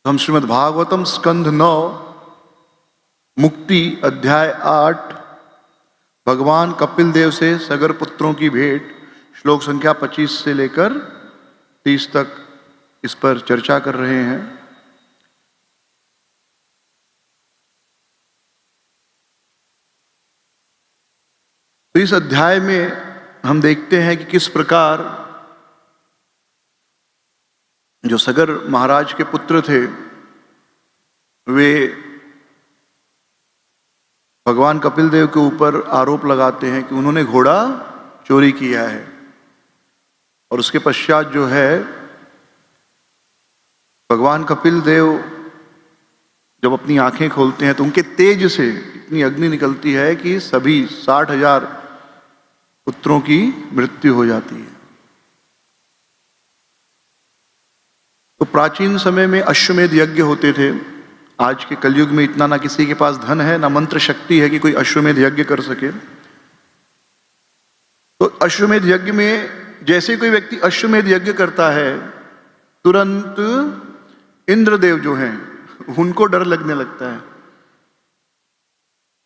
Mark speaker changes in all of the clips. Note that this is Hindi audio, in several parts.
Speaker 1: हम श्रीमद् भागवतम स्कंध 9 मुक्ति अध्याय 8 भगवान कपिल देव से सगर पुत्रों की भेंट श्लोक संख्या 25 से लेकर 30 तक इस पर चर्चा कर रहे हैं। तो इस अध्याय में हम देखते हैं कि किस प्रकार जो सगर महाराज के पुत्र थे वे भगवान कपिल देव के ऊपर आरोप लगाते हैं कि उन्होंने घोड़ा चोरी किया है। और उसके पश्चात जो है भगवान कपिल देव जब अपनी आंखें खोलते हैं तो उनके तेज से इतनी अग्नि निकलती है कि सभी 60,000 पुत्रों की मृत्यु हो जाती है। तो प्राचीन समय में अश्वमेध यज्ञ होते थे। आज के कलयुग में इतना ना किसी के पास धन है ना मंत्र शक्ति है कि कोई अश्वमेध यज्ञ कर सके। तो अश्वमेध यज्ञ में जैसे कोई व्यक्ति अश्वमेध यज्ञ करता है तुरंत इंद्रदेव जो हैं उनको डर लगने लगता है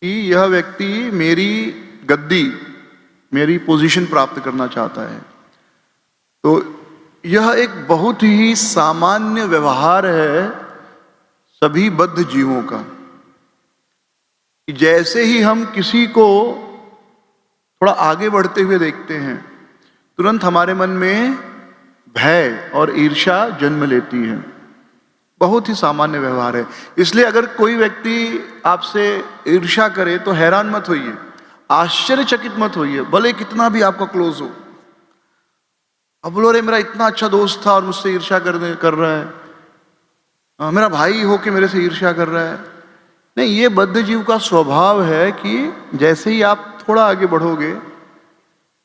Speaker 1: कि यह व्यक्ति मेरी गद्दी मेरी पोजीशन प्राप्त करना चाहता है। तो यह एक बहुत ही सामान्य व्यवहार है सभी बद्ध जीवों का कि जैसे ही हम किसी को थोड़ा आगे बढ़ते हुए देखते हैं तुरंत हमारे मन में भय और ईर्ष्या जन्म लेती है। बहुत ही सामान्य व्यवहार है। इसलिए अगर कोई व्यक्ति आपसे ईर्ष्या करे तो हैरान मत होइए, आश्चर्यचकित मत होइए, भले कितना भी आपका क्लोज हो। अब बोलो रे मेरा इतना अच्छा दोस्त था और मुझसे ईर्ष्या कर रहा है, मेरा भाई हो के मेरे से ईर्ष्या कर रहा है। नहीं, ये बद्ध जीव का स्वभाव है कि जैसे ही आप थोड़ा आगे बढ़ोगे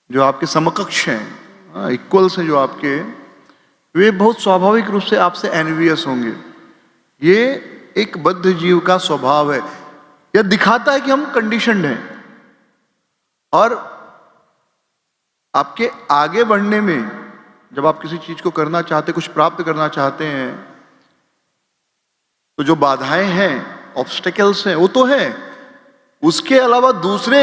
Speaker 1: जो आपके समकक्ष हैं, इक्वल्स हैं जो आपके, वे बहुत स्वाभाविक रूप से आपसे एनवियस होंगे। ये एक बद्ध जीव का स्वभाव है। यह दिखाता है कि हम कंडीशनड हैं और आपके आगे बढ़ने में जब आप किसी चीज को करना चाहते, कुछ प्राप्त करना चाहते हैं, तो जो बाधाएं हैं, ऑब्स्टेकल्स हैं, वो तो है। उसके अलावा दूसरे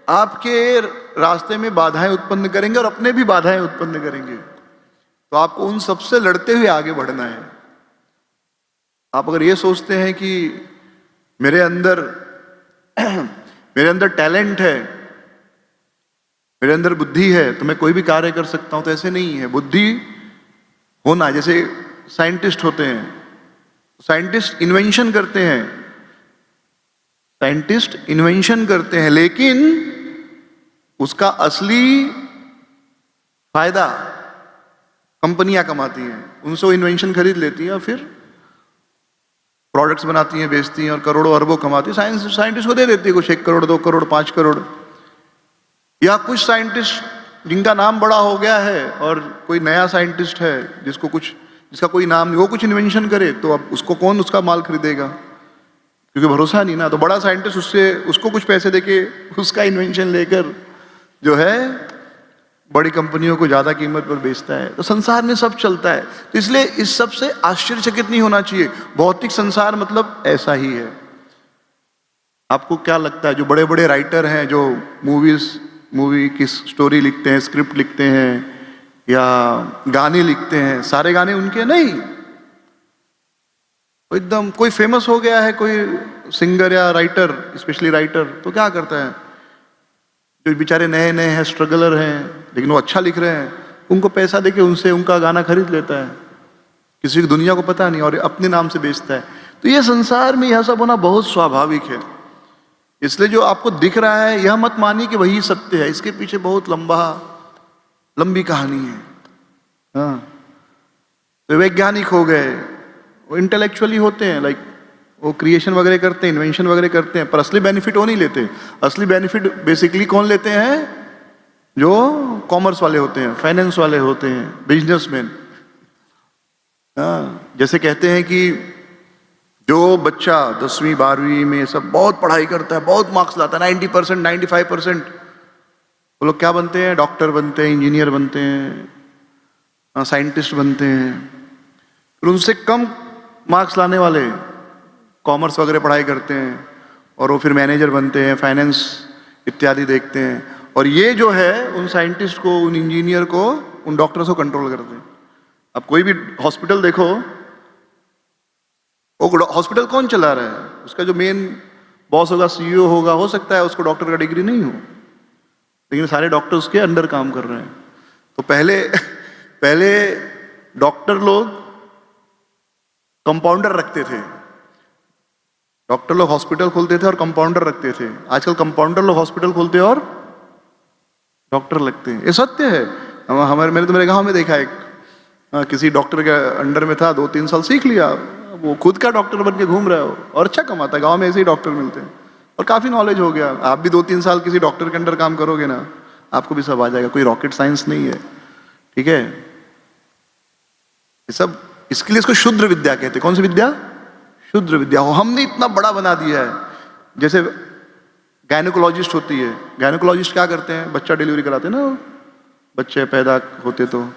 Speaker 1: आपके रास्ते में बाधाएं उत्पन्न करेंगे और अपने भी बाधाएं उत्पन्न करेंगे। तो आपको उन सबसे लड़ते हुए आगे बढ़ना है। आप अगर ये सोचते हैं कि मेरे अंदर टैलेंट है, मेरे अंदर बुद्धि है तो मैं कोई भी कार्य कर सकता हूं, तो ऐसे नहीं है। बुद्धि होना, जैसे साइंटिस्ट होते हैं, साइंटिस्ट इन्वेंशन करते हैं लेकिन उसका असली फायदा कंपनियां कमाती हैं। उनसे वो इन्वेंशन खरीद लेती हैं और फिर प्रोडक्ट्स बनाती हैं, बेचती हैं और करोड़ों अरबों कमाती है। साइंटिस्ट को दे देती है कुछ 1 करोड़ 2 करोड़ 5 करोड़। या कुछ साइंटिस्ट जिनका नाम बड़ा हो गया है और कोई नया साइंटिस्ट है जिसका कोई नाम नहीं, वो कुछ इन्वेंशन करे तो अब उसको कौन उसका माल खरीदेगा, क्योंकि भरोसा नहीं ना। तो बड़ा साइंटिस्ट उसको कुछ पैसे देके उसका इन्वेंशन लेकर जो है बड़ी कंपनियों को ज्यादा कीमत पर बेचता है। तो संसार में सब चलता है। तो इसलिए इस सब से आश्चर्यचकित नहीं होना चाहिए। भौतिक संसार मतलब ऐसा ही है। आपको क्या लगता है जो बड़े बड़े राइटर हैं, जो मूवी की स्टोरी लिखते हैं, स्क्रिप्ट लिखते हैं या गाने लिखते हैं, सारे गाने उनके नहीं। एकदम कोई फेमस हो गया है, कोई सिंगर या राइटर, स्पेशली राइटर, तो क्या करता है, जो बेचारे नए नए हैं, स्ट्रगलर हैं, लेकिन वो अच्छा लिख रहे हैं, उनको पैसा देके उनसे उनका गाना खरीद लेता है। किसी की दुनिया को पता नहीं और अपने नाम से बेचता है। तो ये संसार में यह सब होना बहुत स्वाभाविक है। इसलिए जो आपको दिख रहा है यह मत मानिए कि वही सत्य है। इसके पीछे बहुत लंबी कहानी है। हाँ, तो वैज्ञानिक हो गए, वो इंटेलेक्चुअली होते हैं, लाइक वो क्रिएशन वगैरह करते हैं, इन्वेंशन वगैरह करते हैं, पर असली बेनिफिट वो नहीं लेते। असली बेनिफिट बेसिकली कौन लेते हैं? जो कॉमर्स वाले होते हैं, फाइनेंस वाले होते हैं, बिजनेसमैन। हाँ, जैसे कहते हैं कि जो बच्चा 10वीं 12वीं में सब बहुत पढ़ाई करता है, बहुत मार्क्स लाता है, 90% 95%, वो लोग क्या बनते हैं? डॉक्टर बनते हैं, इंजीनियर बनते हैं, साइंटिस्ट बनते हैं। फिर उनसे कम मार्क्स लाने वाले कॉमर्स वगैरह पढ़ाई करते हैं और वो फिर मैनेजर बनते हैं, फाइनेंस इत्यादि देखते हैं, और ये जो है उन साइंटिस्ट को, उन इंजीनियर को, उन डॉक्टर्स को कंट्रोल करते हैं। अब कोई भी हॉस्पिटल देखो, वो हॉस्पिटल कौन चला रहा है? उसका जो मेन बॉस होगा, सीईओ होगा, हो सकता है उसको डॉक्टर का डिग्री नहीं हो, लेकिन सारे डॉक्टर उसके अंडर काम कर रहे हैं। तो पहले डॉक्टर लोग कंपाउंडर रखते थे, डॉक्टर लोग हॉस्पिटल खोलते थे और कंपाउंडर रखते थे। आजकल कंपाउंडर लोग हॉस्पिटल खोलते हैं और डॉक्टर लगते हैं। ये सत्य है। मैंने तो मेरे गांव में देखा, एक किसी डॉक्टर के अंडर में था, 2-3 साल सीख लिया, वो खुद का डॉक्टर बन के घूम रहा हो और अच्छा कमाता है। गांव में ऐसे ही डॉक्टर मिलते हैं और काफी नॉलेज हो गया। आप भी 2-3 साल किसी डॉक्टर के अंडर काम करोगे ना, आपको भी सब आ जाएगा। कोई रॉकेट साइंस नहीं है, ठीक है? ये सब, इसके लिए इसको शुद्र विद्या कहते हैं। कौन सी विद्या? शुद्र विद्या। हमने इतना बड़ा बना दिया है। जैसे गायनोकोलॉजिस्ट होती है, गायनोकोलॉजिस्ट क्या करते हैं? बच्चा डिलीवरी कराते हैं ना, बच्चे पैदा होते। तो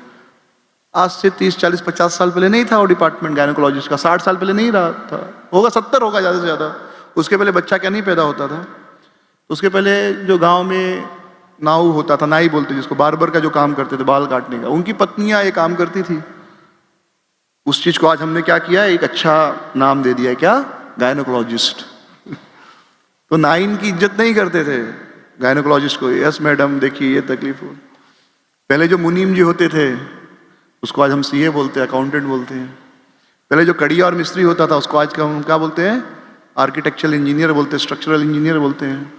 Speaker 1: आज से 30, 40, 50 साल पहले नहीं था वो डिपार्टमेंट गायनोकोलॉजिस्ट का, 60 साल पहले नहीं रहा था, होगा 70 होगा ज़्यादा से ज़्यादा। उसके पहले बच्चा क्या नहीं पैदा होता था। उसके पहले जो गांव में नाऊ होता था, नाई बोलते जिसको, बार्बर का जो काम करते थे बाल काटने का, उनकी पत्नियां ये काम करती थी। उस चीज को आज हमने क्या किया, एक अच्छा नाम दे दिया, क्या? गायनोकोलॉजिस्ट। तो नाइन की इज्जत नहीं करते थे गायनोकोलॉजिस्ट को, यस मैडम देखिए ये तकलीफ हो। पहले जो मुनीम जी होते थे उसको आज हम सीए बोलते हैं, अकाउंटेंट बोलते हैं। पहले जो कड़िया और मिस्त्री होता था उसको आज हम क्या बोलते हैं? आर्किटेक्चरल इंजीनियर बोलते हैं, स्ट्रक्चरल इंजीनियर बोलते हैं।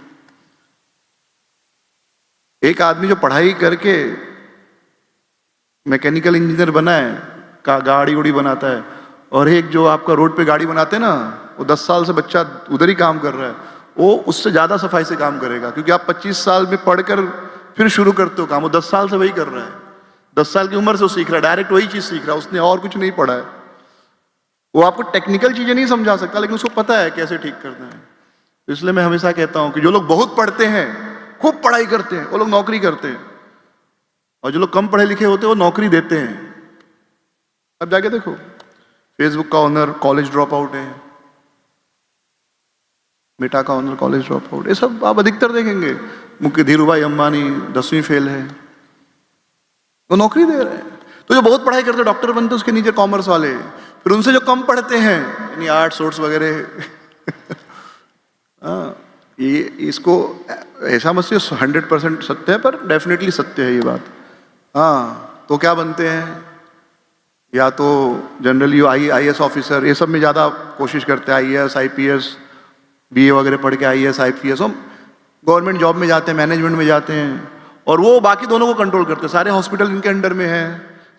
Speaker 1: एक आदमी जो पढ़ाई करके मैकेनिकल इंजीनियर बना है, का गाड़ी उड़ी बनाता है, और एक जो आपका रोड पे गाड़ी बनाते हैं ना, वो 10 साल से बच्चा उधर ही काम कर रहा है, वो उससे ज्यादा सफाई से काम करेगा, क्योंकि आप 25 साल में पढ़कर फिर शुरू करते हो काम, वो 10 साल से वही कर रहा है। 10 साल की उम्र से वो सीख रहा है, डायरेक्ट वही चीज सीख रहा है, उसने और कुछ नहीं पढ़ा है। वो आपको टेक्निकल चीजें नहीं समझा सकता, लेकिन उसको पता है कैसे ठीक करना है। तो इसलिए मैं हमेशा कहता हूं कि जो लोग बहुत पढ़ते हैं, खूब पढ़ाई करते हैं, वो लोग नौकरी करते हैं, और जो लोग कम पढ़े लिखे होते हैं वो नौकरी देते हैं। अब जाके देखो, फेसबुक का ओनर कॉलेज ड्रॉप आउट है, मेटा का ओनर कॉलेज ड्रॉप आउट, ये सब आप अधिकतर देखेंगे। मुख्य धीरूभाई अंबानी 10वीं फेल है, वो नौकरी दे रहे हैं। तो जो बहुत पढ़ाई करते डॉक्टर बनते, उसके नीचे कॉमर्स वाले, फिर उनसे जो कम पढ़ते हैं यानी आर्ट्स सोर्स वगैरह ये इसको ऐसा मत 100% सत्य है, पर डेफिनेटली सत्य है ये बात। हाँ, तो क्या बनते हैं? या तो जनरली IAS ऑफिसर, ये सब में ज़्यादा कोशिश करते हैं, IAS IPS BA वगैरह पढ़ के IAS IPS हम गवर्नमेंट जॉब में जाते हैं, मैनेजमेंट में जाते हैं, और वो बाकी दोनों को कंट्रोल करते हैं। सारे हॉस्पिटल इनके अंडर में है,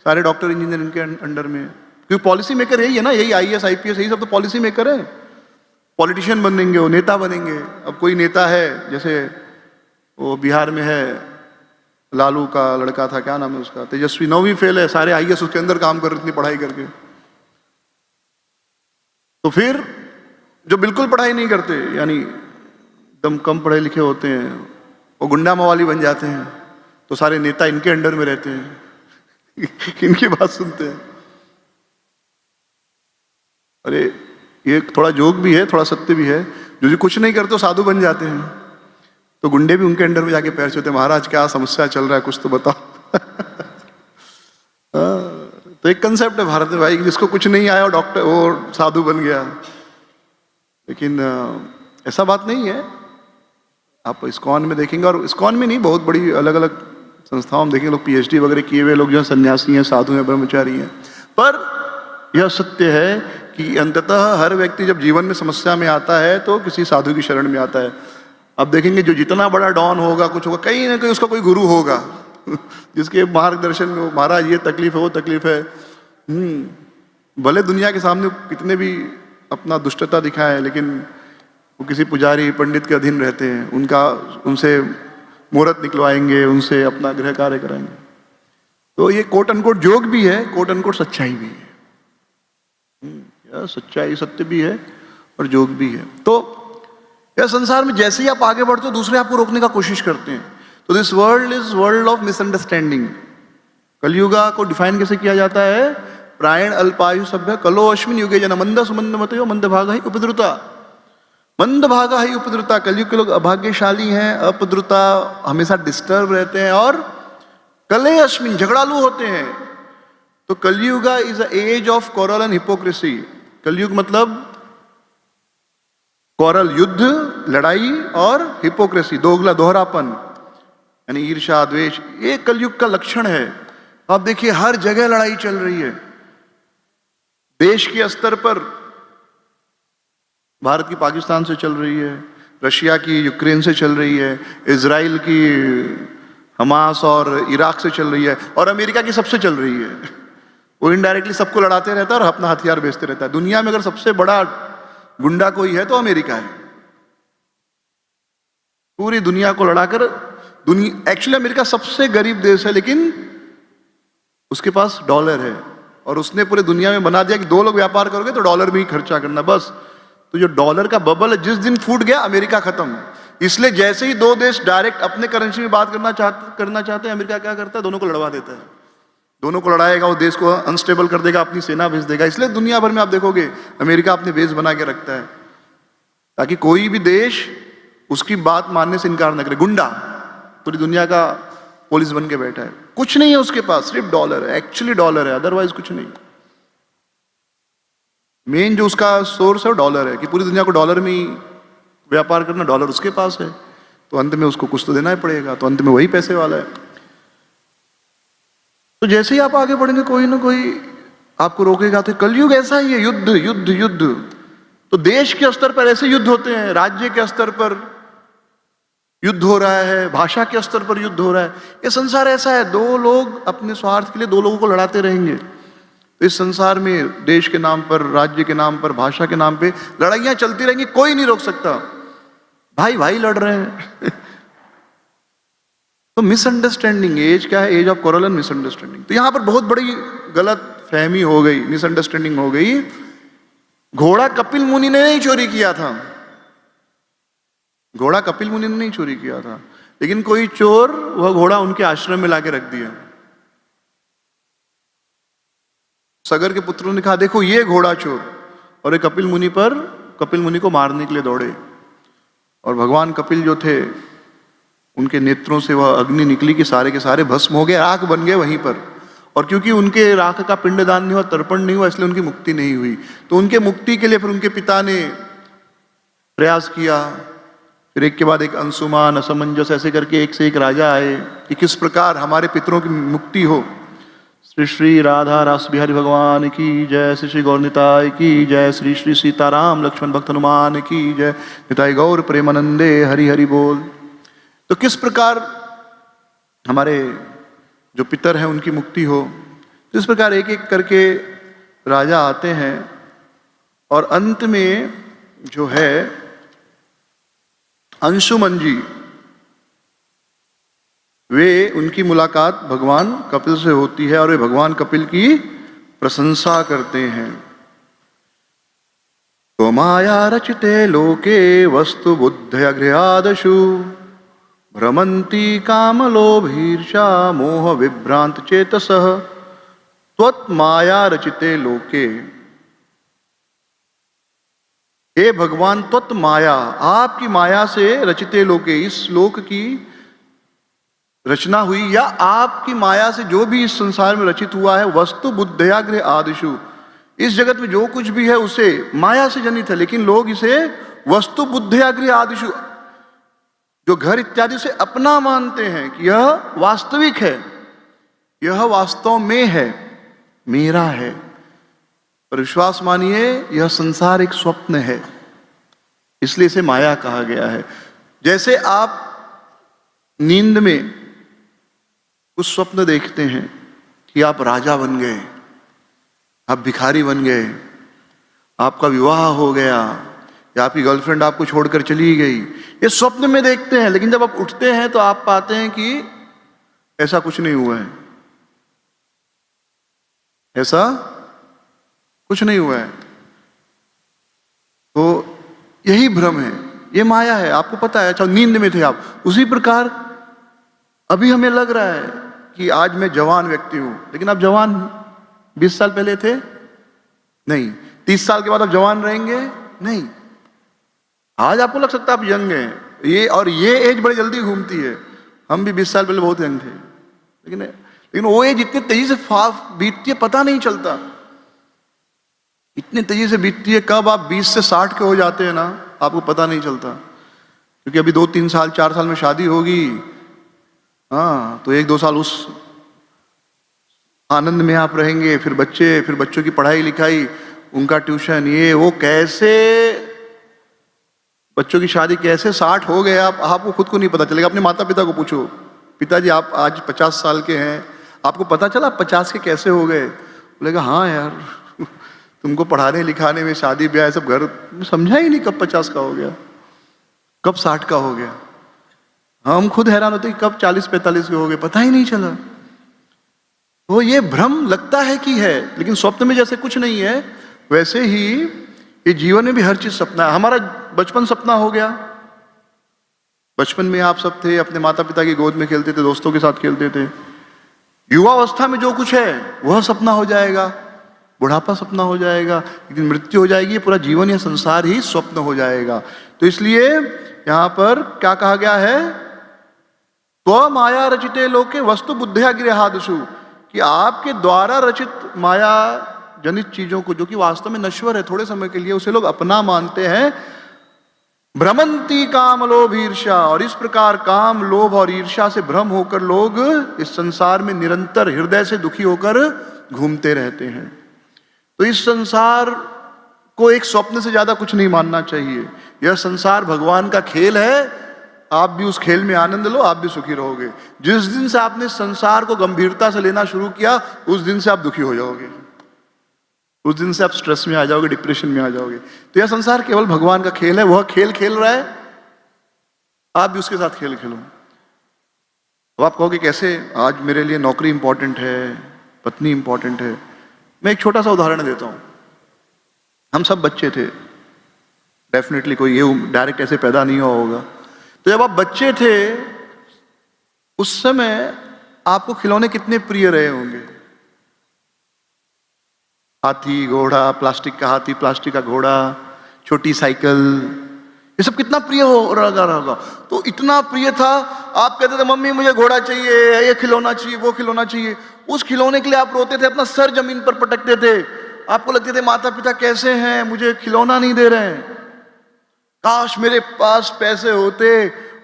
Speaker 1: सारे डॉक्टर इंजीनियर इनके अंडर में, क्योंकि पॉलिसी मेकर यही है ना, यही IAS IPS यही सब तो पॉलिसी मेकर है। पॉलिटिशियन बनेंगे, वो नेता बनेंगे। अब कोई नेता है, जैसे वो बिहार में है, लालू का लड़का था, क्या नाम है उसका, तेजस्वी, 9वीं फेल है, सारे IAS उसके अंदर काम कर रहे, इतनी पढ़ाई करके। तो फिर जो बिल्कुल पढ़ाई नहीं करते, यानी एकदम कम पढ़े लिखे होते हैं, वो गुंडा मवाली बन जाते हैं, तो सारे नेता इनके अंडर में रहते हैं इनकी बात सुनते हैं। अरे ये थोड़ा जोक भी है, थोड़ा सत्य भी है। जो कुछ नहीं करते साधु बन जाते हैं, तो गुंडे भी उनके अंडर में जाके पैर छूते, महाराज क्या समस्या चल रहा है, कुछ तो बताओ तो एक कंसेप्ट है भारत में भाई, जिसको कुछ नहीं आया डॉक्टर, वो साधु बन गया। लेकिन ऐसा बात नहीं है। आप इस्कॉन में देखेंगे, और इस्कॉन में नहीं, बहुत बड़ी अलग अलग संस्थाओं में देखेंगे, लोग PhD वगैरह किए हुए लोग जो सन्यासी हैं, साधु हैं, ब्रह्मचारी हैं। पर यह सत्य है कि अंततः हर व्यक्ति जब जीवन में समस्या में आता है तो किसी साधु की शरण में आता है। अब देखेंगे जो जितना बड़ा डॉन होगा, कुछ होगा, कहीं ना कहीं उसका कोई गुरु होगा जिसके मार्गदर्शन में, महाराज ये तकलीफ है, वो तकलीफ है। भले दुनिया के सामने कितने भी अपना दुष्टता दिखाए, लेकिन वो किसी पुजारी पंडित के अधीन रहते हैं, उनसे मुहूर्त निकलवाएंगे, उनसे अपना गृह कार्य कराएंगे। तो ये कोट अनकोट जोक भी है, कोट अनकोट सच्चाई भी है। सच्चाई सत्य भी है और जोक भी है। तो यह संसार में जैसे ही आप आगे बढ़ते हो, दूसरे आपको रोकने का कोशिश करते हैं। तो this world is world of misunderstanding. Kalyuga को डिफाइन कैसे किया जाता है? प्रायण अल्पायु सभ्य कलो अश्विन युगे जन मंदस मंद मतयो मंद भागा ही उपद्रुता। मंद भागा ही उपद्रुता, कलयुग के लोग अभाग्यशाली हैं, उपद्रुता, हमेशा डिस्टर्ब रहते हैं और कले अश्विन झगड़ालू होते हैं। तो Kalyug is a age of quarrel and hypocrisy. Kalyug मतलब कोरल युद्ध, लड़ाई, और हिपोक्रेसी दोगला, दोहरापन, यानी ईर्ष्या द्वेष, ये कलयुग का लक्षण है। आप देखिए हर जगह लड़ाई चल रही है। देश के स्तर पर भारत की पाकिस्तान से चल रही है, रशिया की यूक्रेन से चल रही है, इजराइल की हमास और इराक से चल रही है, और अमेरिका की सबसे चल रही है। वो इनडायरेक्टली सबको लड़ाते रहता है और अपना हथियार बेचते रहता है। दुनिया में अगर सबसे बड़ा गुंडा कोई है तो अमेरिका है। पूरी दुनिया को लड़ाकर, दुनिया, एक्चुअली अमेरिका सबसे गरीब देश है लेकिन उसके पास डॉलर है, और उसने पूरे दुनिया में बना दिया कि दो लोग व्यापार करोगे तो डॉलर में ही खर्चा करना बस। तो जो डॉलर का बबल है जिस दिन फूट गया अमेरिका खत्म। इसलिए जैसे ही दो देश डायरेक्ट अपने करेंसी में बात करना चाहते हैं, अमेरिका क्या करता है, दोनों को लड़वा देता है। दोनों को लड़ाएगा, वो देश को अनस्टेबल कर देगा, अपनी सेना भेज देगा। इसलिए दुनिया भर में आप देखोगे अमेरिका अपने बेस बना के रखता है ताकि कोई भी देश उसकी बात मानने से इनकार न करे। गुंडा पूरी दुनिया का पुलिस बन के बैठा है, कुछ नहीं है उसके पास, सिर्फ डॉलर है, एक्चुअली डॉलर है, अदरवाइज कुछ नहीं। मेन जो उसका सोर्स है वो डॉलर है, कि पूरी दुनिया को डॉलर में ही व्यापार करना, डॉलर उसके पास है, तो अंत में उसको कुछ तो देना ही पड़ेगा, तो अंत में वही पैसे वाला है। तो जैसे ही आप आगे बढ़ेंगे कोई ना कोई आपको रोकेगा। तो कलयुग ऐसा ही है, युद्ध युद्ध युद्ध। तो देश के स्तर पर ऐसे युद्ध होते हैं, राज्य के स्तर पर युद्ध हो रहा है, भाषा के स्तर पर युद्ध हो रहा है। ये संसार ऐसा है, दो लोग अपने स्वार्थ के लिए दो लोगों को लड़ाते रहेंगे। तो इस संसार में देश के नाम पर, राज्य के नाम पर, भाषा के नाम पे लड़ाइयां चलती रहेंगी, कोई नहीं रोक सकता। भाई भाई लड़ रहे हैं। तो मिसअंडरस्टैंडिंग, एज क्या है, age of quarrel and misunderstanding. तो यहां पर बहुत बड़ी गलत फहमी हो गई, मिसअंडरस्टैंडिंग हो गई। घोड़ा कपिल मुनि ने नहीं चोरी किया था, घोड़ा कपिल मुनि ने नहीं चोरी किया था, लेकिन कोई चोर वह घोड़ा उनके आश्रम में लाके रख दिया। सगर के पुत्रों ने कहा देखो ये घोड़ा चोर, और ये कपिल मुनि को मारने के लिए दौड़े। और भगवान कपिल जो थे उनके नेत्रों से वह अग्नि निकली कि सारे के सारे भस्म हो गए, राख बन गए वहीं पर। और क्योंकि उनके राख का पिंडदान नहीं हुआ, तर्पण नहीं हुआ, इसलिए उनकी मुक्ति नहीं हुई। तो उनके मुक्ति के लिए फिर उनके पिता ने प्रयास किया। फिर एक के बाद एक अंशुमान, असमंजस, ऐसे करके एक से एक राजा आए कि किस प्रकार हमारे पितरों की मुक्ति हो। श्री श्री राधा रास बिहारी भगवान की जय, श्री श्री गौर निताय की जय, श्री श्री सीताराम लक्ष्मण भक्त हनुमान की जय, निताय गौर प्रेमानंदे हरि हरि बोल। तो किस प्रकार हमारे जो पितर हैं उनकी मुक्ति हो। तो इस प्रकार एक एक करके राजा आते हैं, और अंत में जो है अंशुमन जी, वे उनकी मुलाकात भगवान कपिल से होती है, और वे भगवान कपिल की प्रशंसा करते हैं। तो माया रचिते लोके वस्तु बुद्धय गृहादशु भ्रमंती कामलोभीर्षा मोह विभ्रांत चेतसः त्वत् माया रचिते लोके। हे भगवान, त्वत् माया, आपकी माया से रचिते लोके, इस लोक की रचना हुई, या आपकी माया से जो भी इस संसार में रचित हुआ है, वस्तु बुद्धयाग्रह आदिशु, इस जगत में जो कुछ भी है उसे माया से जनित है, लेकिन लोग इसे वस्तु बुद्धयाग्रह आदिशु, जो घर इत्यादि से अपना मानते हैं कि यह वास्तविक है, यह वास्तव में है, मेरा है। पर विश्वास मानिए यह संसार एक स्वप्न है, इसलिए इसे माया कहा गया है। जैसे आप नींद में उस स्वप्न देखते हैं कि आप राजा बन गए, आप भिखारी बन गए, आपका विवाह हो गया, या आपकी गर्लफ्रेंड आपको छोड़कर चली गई, ये स्वप्न में देखते हैं। लेकिन जब आप उठते हैं तो आप पाते हैं कि ऐसा कुछ नहीं हुआ है, ऐसा कुछ नहीं हुआ है। तो यही भ्रम है, ये माया है, आपको पता है। अच्छा, नींद में थे आप, उसी प्रकार अभी हमें लग रहा है कि आज मैं जवान व्यक्ति हूं, लेकिन आप जवान 20 साल पहले थे? नहीं। 30 साल के बाद आप जवान रहेंगे? नहीं। आज आपको लग सकता है आप यंग हैं, ये एज बड़ी जल्दी घूमती है। हम भी 20 साल पहले बहुत यंग थे, लेकिन वो एज इतनी तेजी से फास्ट बीतती है, पता नहीं चलता। इतनी तेजी से बीतती है, कब आप 20 से 60 के हो जाते हैं ना, आपको पता नहीं चलता। क्योंकि अभी 2-3 साल 4 साल में शादी होगी, हाँ, तो 1-2 साल उस आनंद में आप रहेंगे, फिर बच्चों की पढ़ाई लिखाई, उनका ट्यूशन, ये वो, कैसे बच्चों की शादी, कैसे 60 हो गए आप, आपको खुद को नहीं पता चलेगा। अपने माता पिता को पूछो, पिताजी आप आज 50 साल के हैं, आपको पता चला 50 के कैसे हो गए? बोलेगा हाँ यार, तुमको पढ़ाने लिखाने में, शादी ब्याह सब, घर समझा ही नहीं कब 50 का हो गया, कब 60 का हो गया। हम खुद हैरान होते कि कब 40-45 के हो गए, पता ही नहीं चला। तो ये भ्रम लगता है कि है, लेकिन स्वप्न में जैसे कुछ नहीं है, वैसे ही ये जीवन में भी हर चीज सपना है। हमारा बचपन सपना हो गया। बचपन में आप सब थे, अपने माता पिता की गोद में खेलते थे, दोस्तों के साथ खेलते थे। युवावस्था में जो कुछ है वह सपना हो जाएगा, बुढ़ापा सपना हो जाएगा, लेकिन मृत्यु हो जाएगी, पूरा जीवन या संसार ही स्वप्न हो जाएगा। तो इसलिए यहां पर क्या कहा गया है, त्व माया रचिते लोके वस्तु बुद्धिया गृहादशु, कि आपके द्वारा रचित माया जनित चीजों को, जो कि वास्तव में नश्वर है, थोड़े समय के लिए, उसे लोग अपना मानते हैं। भ्रमंती काम लोभ ईर्ष्या, और इस प्रकार काम लोभ और ईर्ष्या से भ्रम होकर लोग इस संसार में निरंतर हृदय से दुखी होकर घूमते रहते हैं। तो इस संसार को एक स्वप्न से ज्यादा कुछ नहीं मानना चाहिए। यह संसार भगवान का खेल है, आप भी उस खेल में आनंद लो, आप भी सुखी रहोगे। जिस दिन से आपने संसार को गंभीरता से लेना शुरू किया, उस दिन से आप दुखी हो जाओगे, उस दिन से आप स्ट्रेस में आ जाओगे, डिप्रेशन में आ जाओगे। तो यह संसार केवल भगवान का खेल है, वह खेल खेल रहा है, आप भी उसके साथ खेल खेलो। अब आप कहोगे कैसे, आज मेरे लिए नौकरी इंपॉर्टेंट है, पत्नी इंपॉर्टेंट है। मैं एक छोटा सा उदाहरण देता हूं। हम सब बच्चे थे, डेफिनेटली कोई ये डायरेक्ट ऐसे पैदा नहीं हुआ होगा। तो जब आप बच्चे थे, उस समय आपको खिलौने कितने प्रिय रहे होंगे। हाथी, घोड़ा, प्लास्टिक का हाथी, प्लास्टिक का घोड़ा, छोटी साइकिल, ये सब कितना प्रिय हो रहा होगा। तो इतना प्रिय था, आप कहते थे मम्मी मुझे घोड़ा चाहिए, ये खिलौना चाहिए, वो खिलौना चाहिए। उस खिलौने के लिए आप रोते थे, अपना सर जमीन पर पटकते थे। आपको लगते थे माता पिता कैसे हैं, मुझे खिलौना नहीं दे रहे हैं, काश मेरे पास पैसे होते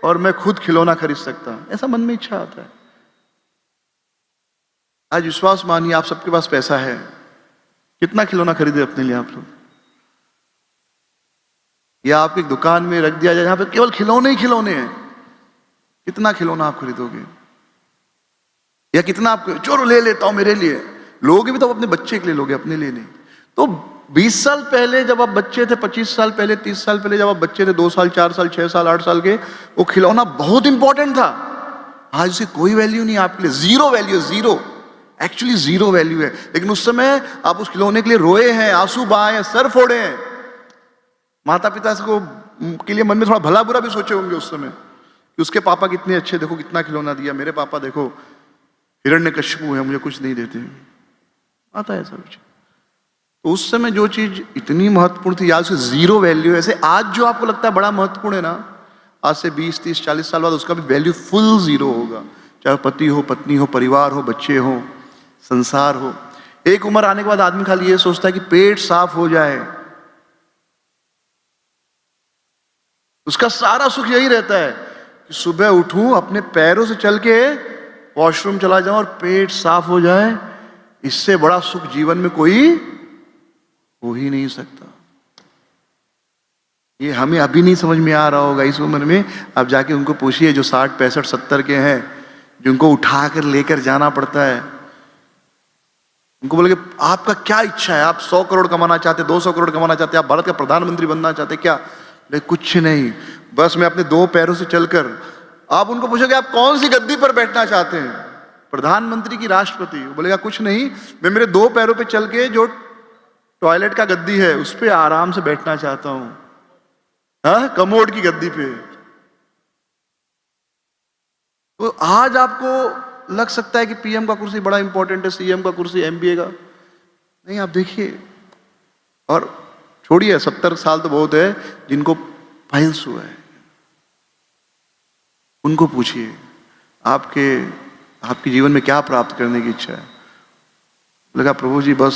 Speaker 1: और मैं खुद खिलौना खरीद सकता। ऐसा मन में इच्छा आता है। आज विश्वास मानिए, आप सबके पास पैसा है, कितना खिलौना खरीदे अपने लिए आप लोग? या आपकी दुकान में रख दिया जाए जहां पे केवल खिलौने ही खिलौने हैं, कितना खिलौना आप खरीदोगे? या कितना आप, चलो ले लेता हूं मेरे लिए, लोगे भी तो अपने बच्चे के लिए लोगे, अपने लिए नहीं। तो 20 साल पहले जब आप बच्चे थे, 25 साल पहले, 30 साल पहले जब आप बच्चे थे, 2 साल, 4 साल, 6 साल, 8 साल के, वो खिलौना बहुत इंपॉर्टेंट था। आज उसकी कोई वैल्यू नहीं आपके लिए, zero value, zero, actually zero value है। लेकिन उस समय आप उस खिलौने के लिए रोए हैं, आंसू बहाए हैं, सर फोड़े हैं। माता पिता को के लिए मन में थोड़ा भला बुरा भी सोचे होंगे उस समय कि उसके पापा कितने अच्छे, देखो कितना खिलौना दिया, मेरे पापा देखो हिरण्यकश्यपु है, मुझे कुछ नहीं देते। आता है ऐसा कुछ। तो उस समय जो चीज इतनी महत्वपूर्ण थी, आज उसकी जीरो वैल्यू है। ऐसे आज जो आपको लगता है बड़ा महत्वपूर्ण है ना, आज से 20, 30, 40 साल बाद उसका भी वैल्यू फुल जीरो होगा। चाहे पति हो, पत्नी हो, परिवार हो, बच्चे हो, संसार हो। एक उम्र आने के बाद आदमी खाली ये सोचता है कि पेट साफ हो जाए, उसका सारा सुख यही रहता है कि सुबह उठूं, अपने पैरों से चल के वॉशरूम चला जाऊं और पेट साफ हो जाए। इससे बड़ा सुख जीवन में कोई हो ही नहीं सकता। ये हमें अभी नहीं समझ में आ रहा होगा इस उम्र में। अब जाके उनको पूछिए जो 60, 65, 70 के हैं, जिनको उठाकर लेकर जाना पड़ता है, उनको बोले आपका क्या इच्छा है, आप 100 करोड़ कमाना चाहते, 200 करोड़ कमाना चाहते, आप भारत का प्रधानमंत्री बनना चाहते, क्या? कुछ नहीं, बस मैं अपने 2 पैरों से चलकर। आप उनको पूछोगे आप कौन सी गद्दी पर बैठना चाहते हैं, प्रधानमंत्री की, राष्ट्रपति? बोलेगा कुछ नहीं, मैं मेरे 2 पैरों पे चल के जो टॉयलेट का गद्दी है उस पे आराम से बैठना चाहता हूं, हाँ, कमोड की गद्दी पे। तो आज आपको लग सकता है कि पीएम का कुर्सी बड़ा इंपॉर्टेंट है, सीएम का कुर्सी, एमपीए का, नहीं, आप देखिए, और छोड़िए 70 साल तो बहुत है, जिनको फाइल्स हुआ है उनको पूछिए आपके जीवन में क्या प्राप्त करने की इच्छा है। लगा प्रभु जी बस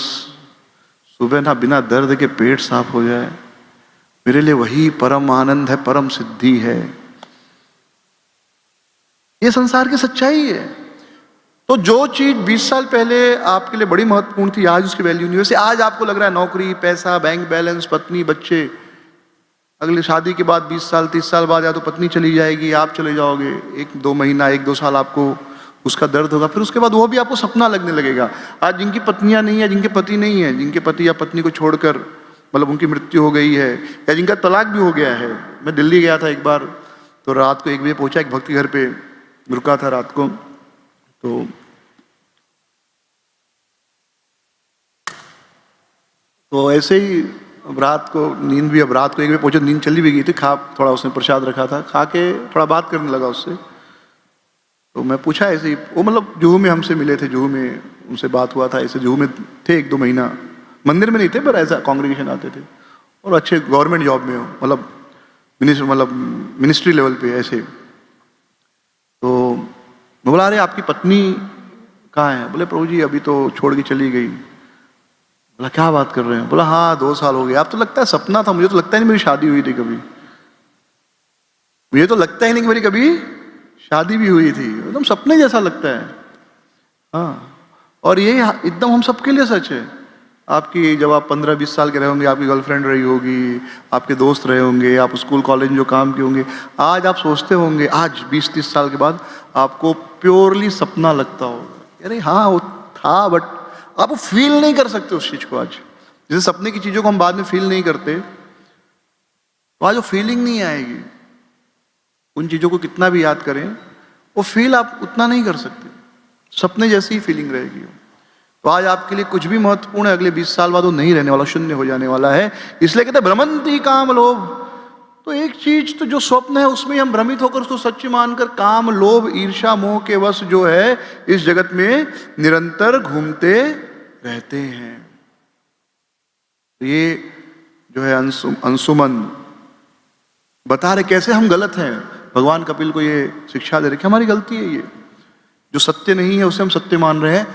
Speaker 1: सुबह ना बिना दर्द के पेट साफ हो जाए, मेरे लिए वही परम आनंद है, परम सिद्धि है। ये संसार की सच्चाई है। तो जो चीज 20 साल पहले आपके लिए बड़ी महत्वपूर्ण थी, आज उसकी वैल्यू नहीं। वैसे आज आपको लग रहा है नौकरी, पैसा, बैंक बैलेंस, पत्नी, बच्चे, अगली शादी के बाद 20 साल 30 साल बाद या तो पत्नी चली जाएगी, आप चले जाओगे, 1-2 महीना 1-2 साल आपको उसका दर्द होगा, फिर उसके बाद वो भी आपको सपना लगने लगेगा। आज जिनकी पत्नियां नहीं है, जिनके पति नहीं है, जिनके पति या पत्नी को छोड़कर मतलब उनकी मृत्यु हो गई है या जिनका तलाक भी हो गया है। मैं दिल्ली गया था एक बार, तो रात को 1 बजे पहुंचा, एक भक्ति घर पे रुका था रात को। तो ऐसे ही अब रात को नींद भी, अब रात को 1 बजे पहुंचे, नींद चली भी गई थी, खा थोड़ा उसने प्रसाद रखा था, खा के थोड़ा बात करने लगा उससे। तो मैं पूछा ऐसे ही, वो मतलब जुहू में हमसे मिले थे, जुहू में उनसे बात हुआ था, ऐसे जुहू में थे 1-2 महीना, मंदिर में नहीं थे पर ऐसा कांग्रेगेशन आते थे, और अच्छे गवर्नमेंट जॉब में हो, मतलब मिनिस्ट्री लेवल पे ऐसे। तो मैं बोला अरे आपकी पत्नी कहाँ है? बोले प्रभु जी अभी तो छोड़ के चली गई। बोला क्या बात कर रहे हैं? बोला हाँ 2 साल हो गए। आप तो लगता है सपना था, मुझे तो लगता ही नहीं मेरी शादी हुई थी कभी, मुझे तो लगता ही नहीं कि मेरी कभी शादी भी हुई थी, एकदम सपने जैसा लगता है। हाँ, और ये एकदम हम सबके लिए सच है। आपकी जब आप 15-20 साल के रहे होंगे, आपकी गर्लफ्रेंड रही होगी, आपके दोस्त रहे होंगे, आप स्कूल कॉलेज जो काम किए होंगे, आज आप सोचते होंगे, आज 20-30 साल के बाद आपको प्योरली सपना लगता होगा। अरे हाँ वो था, बट आप फील नहीं कर सकते उस चीज को आज। जैसे सपने की चीजों को हम बाद में फील नहीं करते, तो आज वो फीलिंग नहीं आएगी। उन चीजों को कितना भी याद करें, वो फील आप उतना नहीं कर सकते, सपने जैसी ही फीलिंग रहेगी। तो आज आपके लिए कुछ भी महत्वपूर्ण है, अगले 20 साल बाद वो नहीं रहने वाला, शून्य हो जाने वाला है। इसलिए कहते हैं भ्रमंती काम लोभ। तो एक चीज तो जो स्वप्न है उसमें हम भ्रमित होकर उसको सच्ची मानकर काम लोभ ईर्ष्या मोह के वश जो है इस जगत में निरंतर घूमते रहते हैं। तो ये जो है अंशुमन बता रहे कैसे हम गलत हैं। भगवान कपिल को ये शिक्षा दे रहे कि हमारी गलती है, ये जो सत्य नहीं है उसे हम सत्य मान रहे हैं।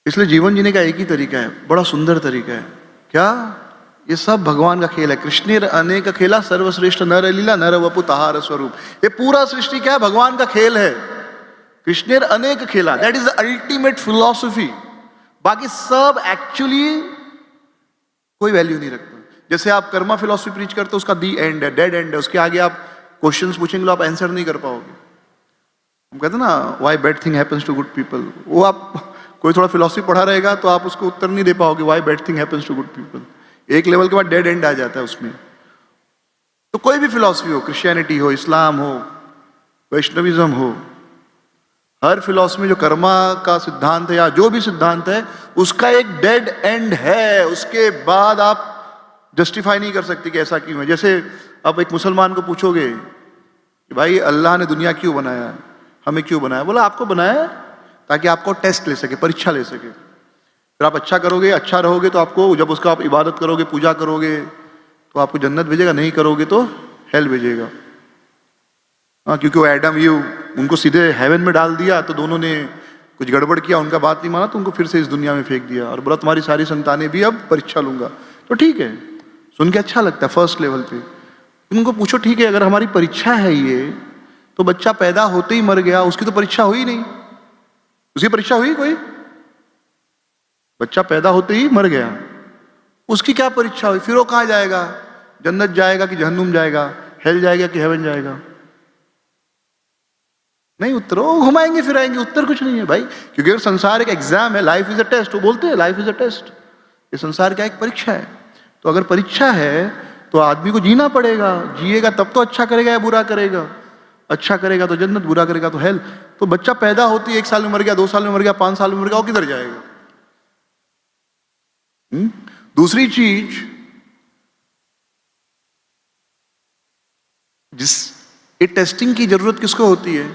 Speaker 1: इसलिए जीवन जीने का एक ही तरीका है, बड़ा सुंदर तरीका है। क्या? ये सब भगवान का खेल है। कृष्णेर अनेक खेला सर्वश्रेष्ठ नर लीला नर वपु तहार स्वरूप। ये पूरा सृष्टि क्या है? भगवान का खेल है। कृष्णेर अनेक खेला, that is the ultimate philosophy. बाकी सब एक्चुअली कोई वैल्यू नहीं रखता। जैसे आप कर्मा फिलॉसफी प्रीच करते हो, उसका दी एंड है, डेड एंड है, उसके आगे आप क्वेश्चंस पूछेंगे तो आप आंसर नहीं कर पाओगे। हम कहते हैं ना why bad thing happens to good people, वो आप कोई थोड़ा फिलॉसफी पढ़ा रहेगा तो आप उसको उत्तर नहीं दे पाओगे why bad thing happens to good people. एक लेवल के बाद डेड एंड आ जाता है उसमें। तो कोई भी फिलॉसफी हो, क्रिश्चियनिटी हो, इस्लाम हो, वैष्णविज्म हो, हर फिलॉसफी में जो कर्मा का सिद्धांत है या जो भी सिद्धांत है उसका एक डेड एंड है। उसके बाद आप जस्टिफाई नहीं कर सकते कि ऐसा क्यों है। जैसे आप एक मुसलमान को पूछोगे कि भाई अल्लाह ने दुनिया क्यों बनाया, हमें क्यों बनाया? बोला आपको बनाया ताकि आपको टेस्ट ले सके, परीक्षा ले सके। फिर आप अच्छा करोगे, अच्छा रहोगे तो आपको, जब उसका आप इबादत करोगे, पूजा करोगे तो आपको जन्नत भेजेगा, नहीं करोगे तो हेल भेजेगा। हाँ, क्योंकि वो एडम यू उनको सीधे हेवन में डाल दिया तो दोनों ने कुछ गड़बड़ किया, उनका बात नहीं माना तो उनको फिर से इस दुनिया में फेंक दिया और बोला तुम्हारी सारी संतानें भी अब परीक्षा लूंगा। तो ठीक है, सुन के अच्छा लगता है फर्स्ट लेवल पे। उनको पूछो ठीक है अगर हमारी परीक्षा है ये, तो बच्चा पैदा होते ही मर गया, उसकी तो परीक्षा हुई नहीं। उसकी परीक्षा हुई कोई? बच्चा पैदा होते ही मर गया, उसकी क्या परीक्षा हुई? फिर वो कहाँ जाएगा? जन्नत जाएगा कि जहन्नुम जाएगा, हेल जाएगा कि हेवन जाएगा? नहीं उत्तर, वो घुमाएंगे फिराएंगे, उत्तर कुछ नहीं है भाई। क्योंकि अगर संसार एक एग्जाम है, लाइफ इज अ टेस्ट, वो बोलते हैं लाइफ इज अ टेस्ट, ये संसार क्या एक परीक्षा है। तो अगर परीक्षा है तो आदमी को जीना पड़ेगा, जिएगा तब तो अच्छा करेगा या बुरा करेगा। अच्छा करेगा तो जन्नत, बुरा करेगा तो हेल। तो बच्चा पैदा होती है 1 साल में मर गया, 2 साल में मर गया, 5 साल में मर गया, वो किधर जाएगा? दूसरी चीज, जिस ये टेस्टिंग की जरूरत किसको होती है?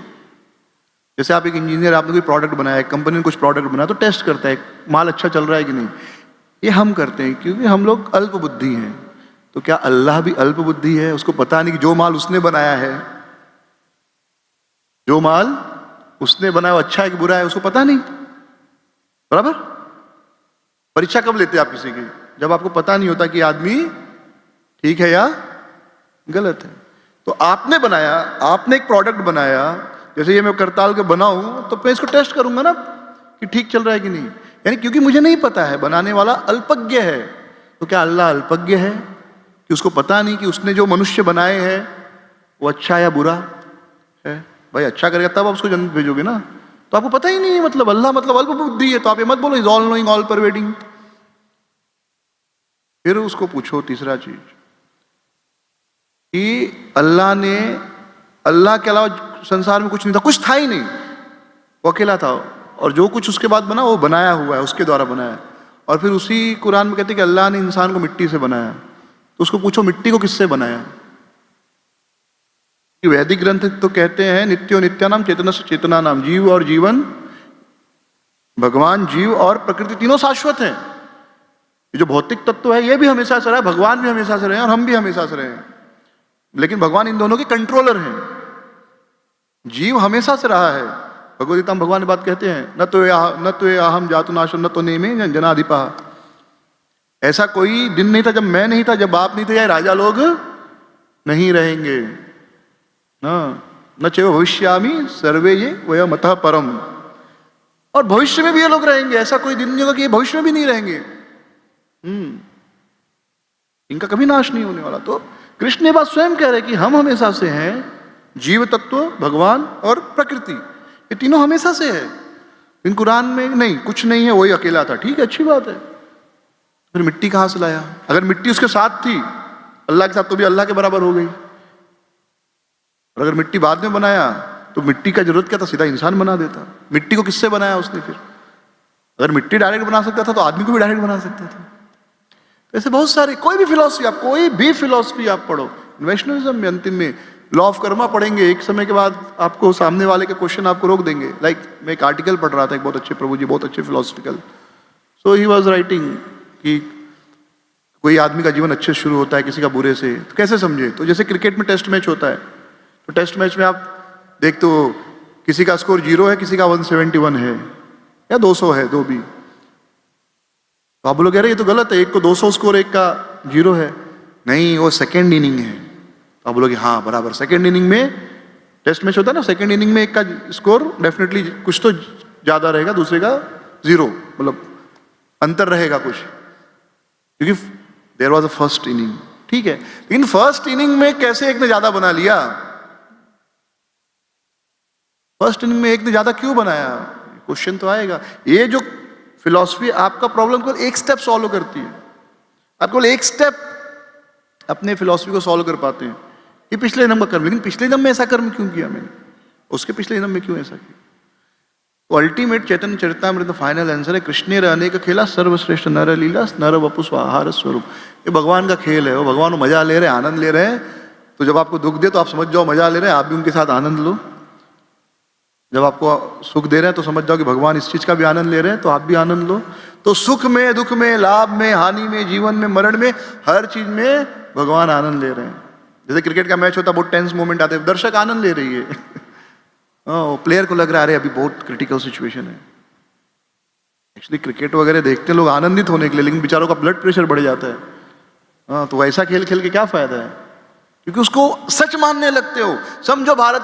Speaker 1: जैसे आप एक इंजीनियर, आपने कोई प्रोडक्ट बनाया है, कंपनी ने कुछ प्रोडक्ट बनाया तो टेस्ट करता है माल अच्छा चल रहा है कि नहीं। ये हम करते हैं क्योंकि हम लोग अल्प बुद्धि हैं। तो क्या अल्लाह भी अल्प बुद्धि है? उसको पता नहीं कि जो माल उसने बनाया है, जो माल उसने बनाया वो अच्छा है कि बुरा है, उसको पता नहीं? बराबर। परीक्षा कब लेते हैं आप किसी की? जब आपको पता नहीं होता कि आदमी ठीक है या गलत है। तो आपने बनाया, आपने एक प्रोडक्ट बनाया, जैसे ये मैं करताल के बनाऊं तो मैं इसको टेस्ट करूंगा ना कि ठीक चल रहा है कि नहीं। यानी क्योंकि मुझे नहीं पता है, बनाने वाला अल्पज्ञ है। तो क्या अल्लाह अल्पज्ञ है कि उसको पता नहीं कि उसने जो मनुष्य बनाए हैं वो अच्छा या बुरा है? भाई अच्छा करेगा तब आप उसको जन्नत भेजोगे ना। तो आपको पता ही नहीं है, मतलब अल्लाह मतलब अल्प बुद्धि है। तो आप ये मत बोलो is all knowing all pervading. फिर उसको पूछो तीसरा चीज कि अल्लाह के अलावा संसार में कुछ नहीं था, कुछ था ही नहीं, वो अकेला था। और जो कुछ उसके बाद बना वो बनाया हुआ है, उसके द्वारा बनाया। और फिर उसी कुरान में कहते हैं कि अल्लाह ने इंसान को मिट्टी से बनाया। तो उसको पूछो मिट्टी को किससे बनाया? वैदिक ग्रंथ तो कहते हैं नित्यो नित्यानाम चेतनस्य चेतना नाम, जीव और जीवन, भगवान, जीव और प्रकृति तीनों शाश्वत हैं। ये जो भौतिक तत्व है ये भी हमेशा से रहा है, भगवान भी हमेशा से रहे हैं और हम भी हमेशा से रहे हैं। लेकिन भगवान इन दोनों के कंट्रोलर हैं। जीव हमेशा से रहा है। भगवद गीता में भगवान ने बात कहते हैं न तो अहम जातु नाशम न तो नेमे जनाधिपा। ऐसा कोई दिन नहीं था जब मैं नहीं था, जब आप नहीं थे, या राजा लोग नहीं रहेंगे। न चेव भविष्यामि सर्वे ये वह मतः परम। और भविष्य में भी ये लोग रहेंगे। ऐसा कोई दिन नहीं होगा कि ये भविष्य में भी नहीं रहेंगे। इनका कभी नाश नहीं होने वाला। तो कृष्ण ये बात स्वयं कह रहे हैं कि हम हमेशा से हैं, जीव तत्व, भगवान और प्रकृति, ये तीनों हमेशा से है। इन कुरान में नहीं, कुछ नहीं है, वही अकेला था। ठीक है, अच्छी बात है। फिर मिट्टी कहां से लाया? अगर मिट्टी उसके साथ थी अल्लाह के साथ तो भी अल्लाह के बराबर हो गई। और अगर मिट्टी बाद में बनाया तो मिट्टी का जरूरत क्या था, सीधा इंसान बना देता। मिट्टी को किससे बनाया उसने? फिर अगर मिट्टी डायरेक्ट बना सकता था तो आदमी को भी डायरेक्ट बना सकता था। ऐसे बहुत सारे, कोई भी फिलॉसफी आप पढ़ो, वैष्णविज्म में अंतिम में लॉ ऑफ कर्मा पढ़ेंगे, एक समय के बाद आपको सामने वाले के क्वेश्चन आपको रोक देंगे। लाइक मैं एक आर्टिकल पढ़ रहा था, एक बहुत अच्छे प्रभु जी, बहुत अच्छे philosophical, so he was writing कि कोई आदमी का जीवन अच्छे शुरू होता है किसी का बुरे से। तो कैसे समझे? तो जैसे क्रिकेट में टेस्ट मैच होता है, तो टेस्ट मैच में आप देखते हो किसी का स्कोर 0 है, किसी का 171 है या 200 है, दो भी। तो आप लोग कह रहे ये तो गलत है, एक को 200 स्कोर, एक का 0 है। नहीं, वो सेकेंड इनिंग है। तो आप बोलोगे हाँ बराबर, सेकेंड इनिंग में टेस्ट मैच होता है ना, सेकेंड इनिंग में एक का स्कोर डेफिनेटली कुछ तो ज्यादा रहेगा, दूसरे का 0, मतलब अंतर रहेगा कुछ, क्योंकि there was a first inning. ठीक है, लेकिन फर्स्ट इनिंग में कैसे एक ने ज्यादा बना लिया? फर्स्ट इनिंग में एक ने ज्यादा क्यों बनाया? क्वेश्चन तो आएगा। ये जो फिलॉसफी आपका प्रॉब्लम को एक स्टेप सॉल्व करती है। आप केवल एक स्टेप अपने फिलॉसफी को सॉल्व कर पाते हैं कि पिछले जन्म का कर्म, लेकिन पिछले जन्म में ऐसा कर्म क्यों किया मैंने, उसके पिछले जन्म में क्यों ऐसा किया? तो अल्टीमेट चैतन्य चरितामृत फाइनल आंसर है कृष्ण रहने का खेला सर्वश्रेष्ठ नर लीला नर वपु स्वाहार स्वरूप। ये भगवान का खेल है, वो भगवान को मजा ले रहे हैं, आनंद ले रहे हैं। तो जब आपको दुख दे तो आप समझ जाओ मजा ले रहे हैं, आप भी उनके साथ आनंद लो। जब आपको सुख दे रहे हैं तो समझ जाओ कि भगवान इस चीज का भी आनंद ले रहे हैं, तो आप भी आनंद लो। तो सुख में, दुख में, लाभ में, हानि में, जीवन में, मरण में, हर चीज में भगवान आनंद ले रहे हैं। जैसे क्रिकेट का मैच होता है, बहुत टेंस मोमेंट आते हैं, दर्शक आनंद ले रही है प्लेयर को लग रहा है अरे अभी बहुत क्रिटिकल सिचुएशन है। एक्चुअली क्रिकेट वगैरह देखते लोग आनंदित होने के लिए, लेकिन बेचारों का ब्लड प्रेशर बढ़ जाता है। तो वैसा खेल खेल के क्या फायदा है? क्योंकि उसको सच मानने लगते हो। समझो भारत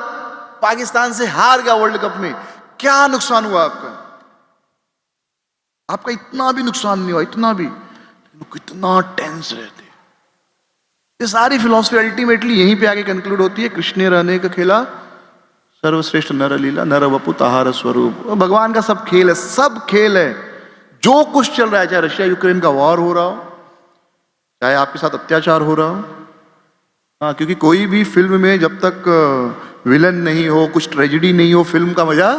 Speaker 1: पाकिस्तान से हार गया वर्ल्ड कप में, क्या नुकसान हुआ आपका? आपका इतना भी नुकसान नहीं हुआ, इतना भी, कितना टेंस रहते। ये सारी फिलॉसफी अल्टीमेटली यहीं पे आके कंक्लूड होती है, कृष्ण रहने का खेला सर्वश्रेष्ठ नर लीला नर वपु ताहार स्वरूप। भगवान का सब खेल है, सब खेल है। जो कुछ चल रहा है, चाहे रशिया यूक्रेन का वॉर हो रहा हो, चाहे आपके साथ अत्याचार हो रहा हो, हाँ, क्योंकि कोई भी फिल्म में जब तक विलन नहीं हो, कुछ ट्रेजेडी नहीं हो, फिल्म का मजा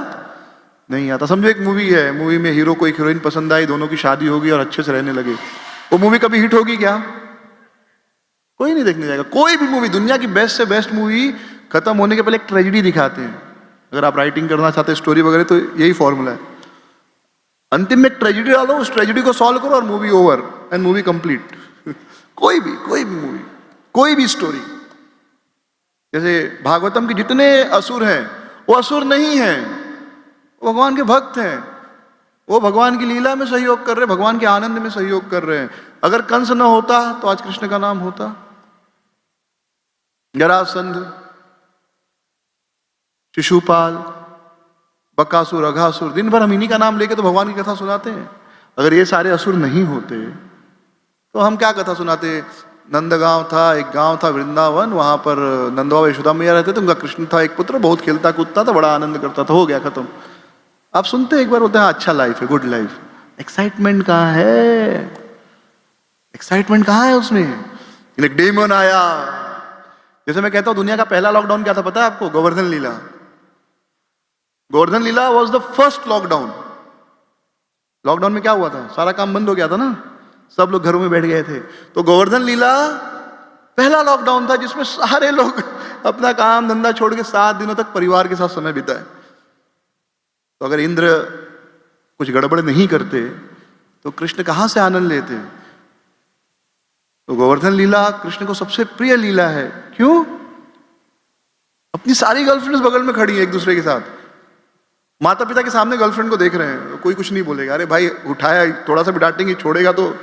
Speaker 1: नहीं आता। समझो एक मूवी है, मूवी में हीरो को एक हीरोइन पसंद आई, दोनों की शादी होगी और अच्छे से रहने लगे, वो मूवी कभी हिट होगी क्या? कोई नहीं देखने जाएगा। कोई भी मूवी, दुनिया की बेस्ट से बेस्ट मूवी खत्म होने के पहले एक ट्रेजेडी दिखाते हैं, अगर आप राइटिंग करना चाहते हैं स्टोरी वगैरह तो यही फॉर्मूला है। अंतिम में ट्रेजेडी डालो, उस ट्रेजेडी को सॉल्व करो और movie over and movie complete. कोई भी मूवी, कोई भी स्टोरी। जैसे भागवतम के जितने असुर हैं वो असुर नहीं हैं, वो भगवान के भक्त हैं, वो भगवान की लीला में सहयोग कर रहे हैं, भगवान के आनंद में सहयोग कर रहे हैं। अगर कंस न होता तो आज कृष्ण का नाम होता। जरासंध, शिशुपाल, बकासुर, अघासुर, दिन भर हम इन्हीं का नाम लेके तो भगवान की कथा सुनाते हैं। अगर ये सारे असुर नहीं होते तो हम क्या कथा सुनाते। नंदगांव था, एक गांव था वृंदावन, वहां पर नंद बाबा यशोदा मैया रहते थे, उनका कृष्ण था एक पुत्र, बहुत खेलता कूदता था, बड़ा आनंद करता था, हो गया खत्म। आप सुनते एक बार बोलते हैं अच्छा लाइफ है, गुड लाइफ। एक्साइटमेंट कहाँ है? एक्साइटमेंट कहाँ है उसमें? एक डेमन आया। जैसे मैं कहता हूं दुनिया का पहला लॉकडाउन क्या था पता है आपको? Govardhan Leela. Govardhan Leela was the first lockdown. Lockdown में क्या हुआ था? सारा काम बंद हो गया था ना, सब लोग घरों में बैठ गए थे। तो गोवर्धन लीला पहला लॉकडाउन था जिसमें सारे लोग अपना काम धंधा छोड़ के 7 दिनों तक परिवार के साथ समय बिताए। तो अगर इंद्र कुछ गड़बड़ नहीं करते तो कृष्ण कहां से आनंद लेते? तो गोवर्धन लीला कृष्ण को सबसे प्रिय लीला है। क्यों? अपनी सारी गर्लफ्रेंड्स बगल में खड़ी है एक दूसरे के साथ, माता पिता के सामने गर्लफ्रेंड को देख रहे हैं, कोई कुछ नहीं बोलेगा। अरे भाई उठाया, थोड़ा सा भी डांटेंगे, छोड़ेगा तो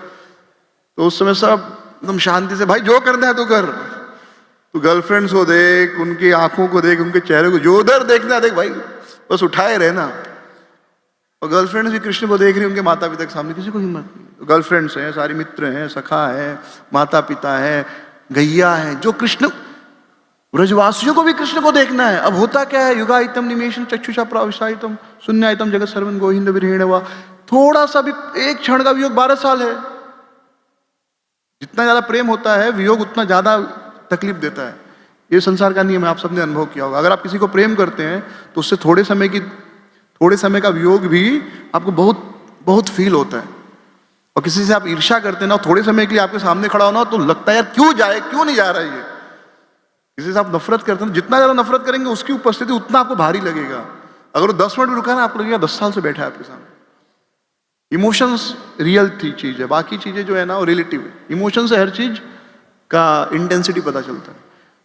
Speaker 1: उस समय सब एकदम शांति से, भाई जो करना है तो कर। तो गर्लफ्रेंड्स को देख, उनकी आंखों को देख, उनके चेहरे को, जो उधर देखना है देख भाई, बस उठाए रहना। और गर्लफ्रेंड्स भी कृष्ण को देख रही, उनके माता पिता के सामने किसी को हिम्मत नहीं। गर्लफ्रेंड्स हैं, सारी मित्र हैं, सखा है, माता पिता है, गैया है, जो कृष्ण, ब्रजवासियों को भी कृष्ण को देखना है। अब होता क्या है? युगाइतम निमेषम चक्षुषा प्राविशाइतम शून्याइतम जगत सर्वन गोहिंद विरहिण वा। थोड़ा सा भी एक क्षण का वियोग 12 साल है। जितना ज्यादा प्रेम होता है वियोग उतना ज्यादा तकलीफ देता है। ये संसार का नियम है, आप सबने अनुभव किया होगा। अगर आप किसी को प्रेम करते हैं तो उससे थोड़े समय का वियोग भी आपको बहुत बहुत फील होता है। और किसी से आप ईर्ष्या करते हैं ना, थोड़े समय के लिए आपके सामने खड़ा होना तो लगता है यार क्यों जाए, क्यों नहीं जा रहा है ये। किसी से आप नफरत करते हैं, जितना ज्यादा नफरत करेंगे उसकी उपस्थिति उतना आपको भारी लगेगा। अगर वो 10 मिनट भी रुका ना, आपको लगेगा 10 साल से बैठा है आपके सामने। इमोशंस रियल चीज है, बाकी चीजें जो है ना वो रिलेटिव है। इमोशन से हर चीज का इंटेंसिटी पता चलता है।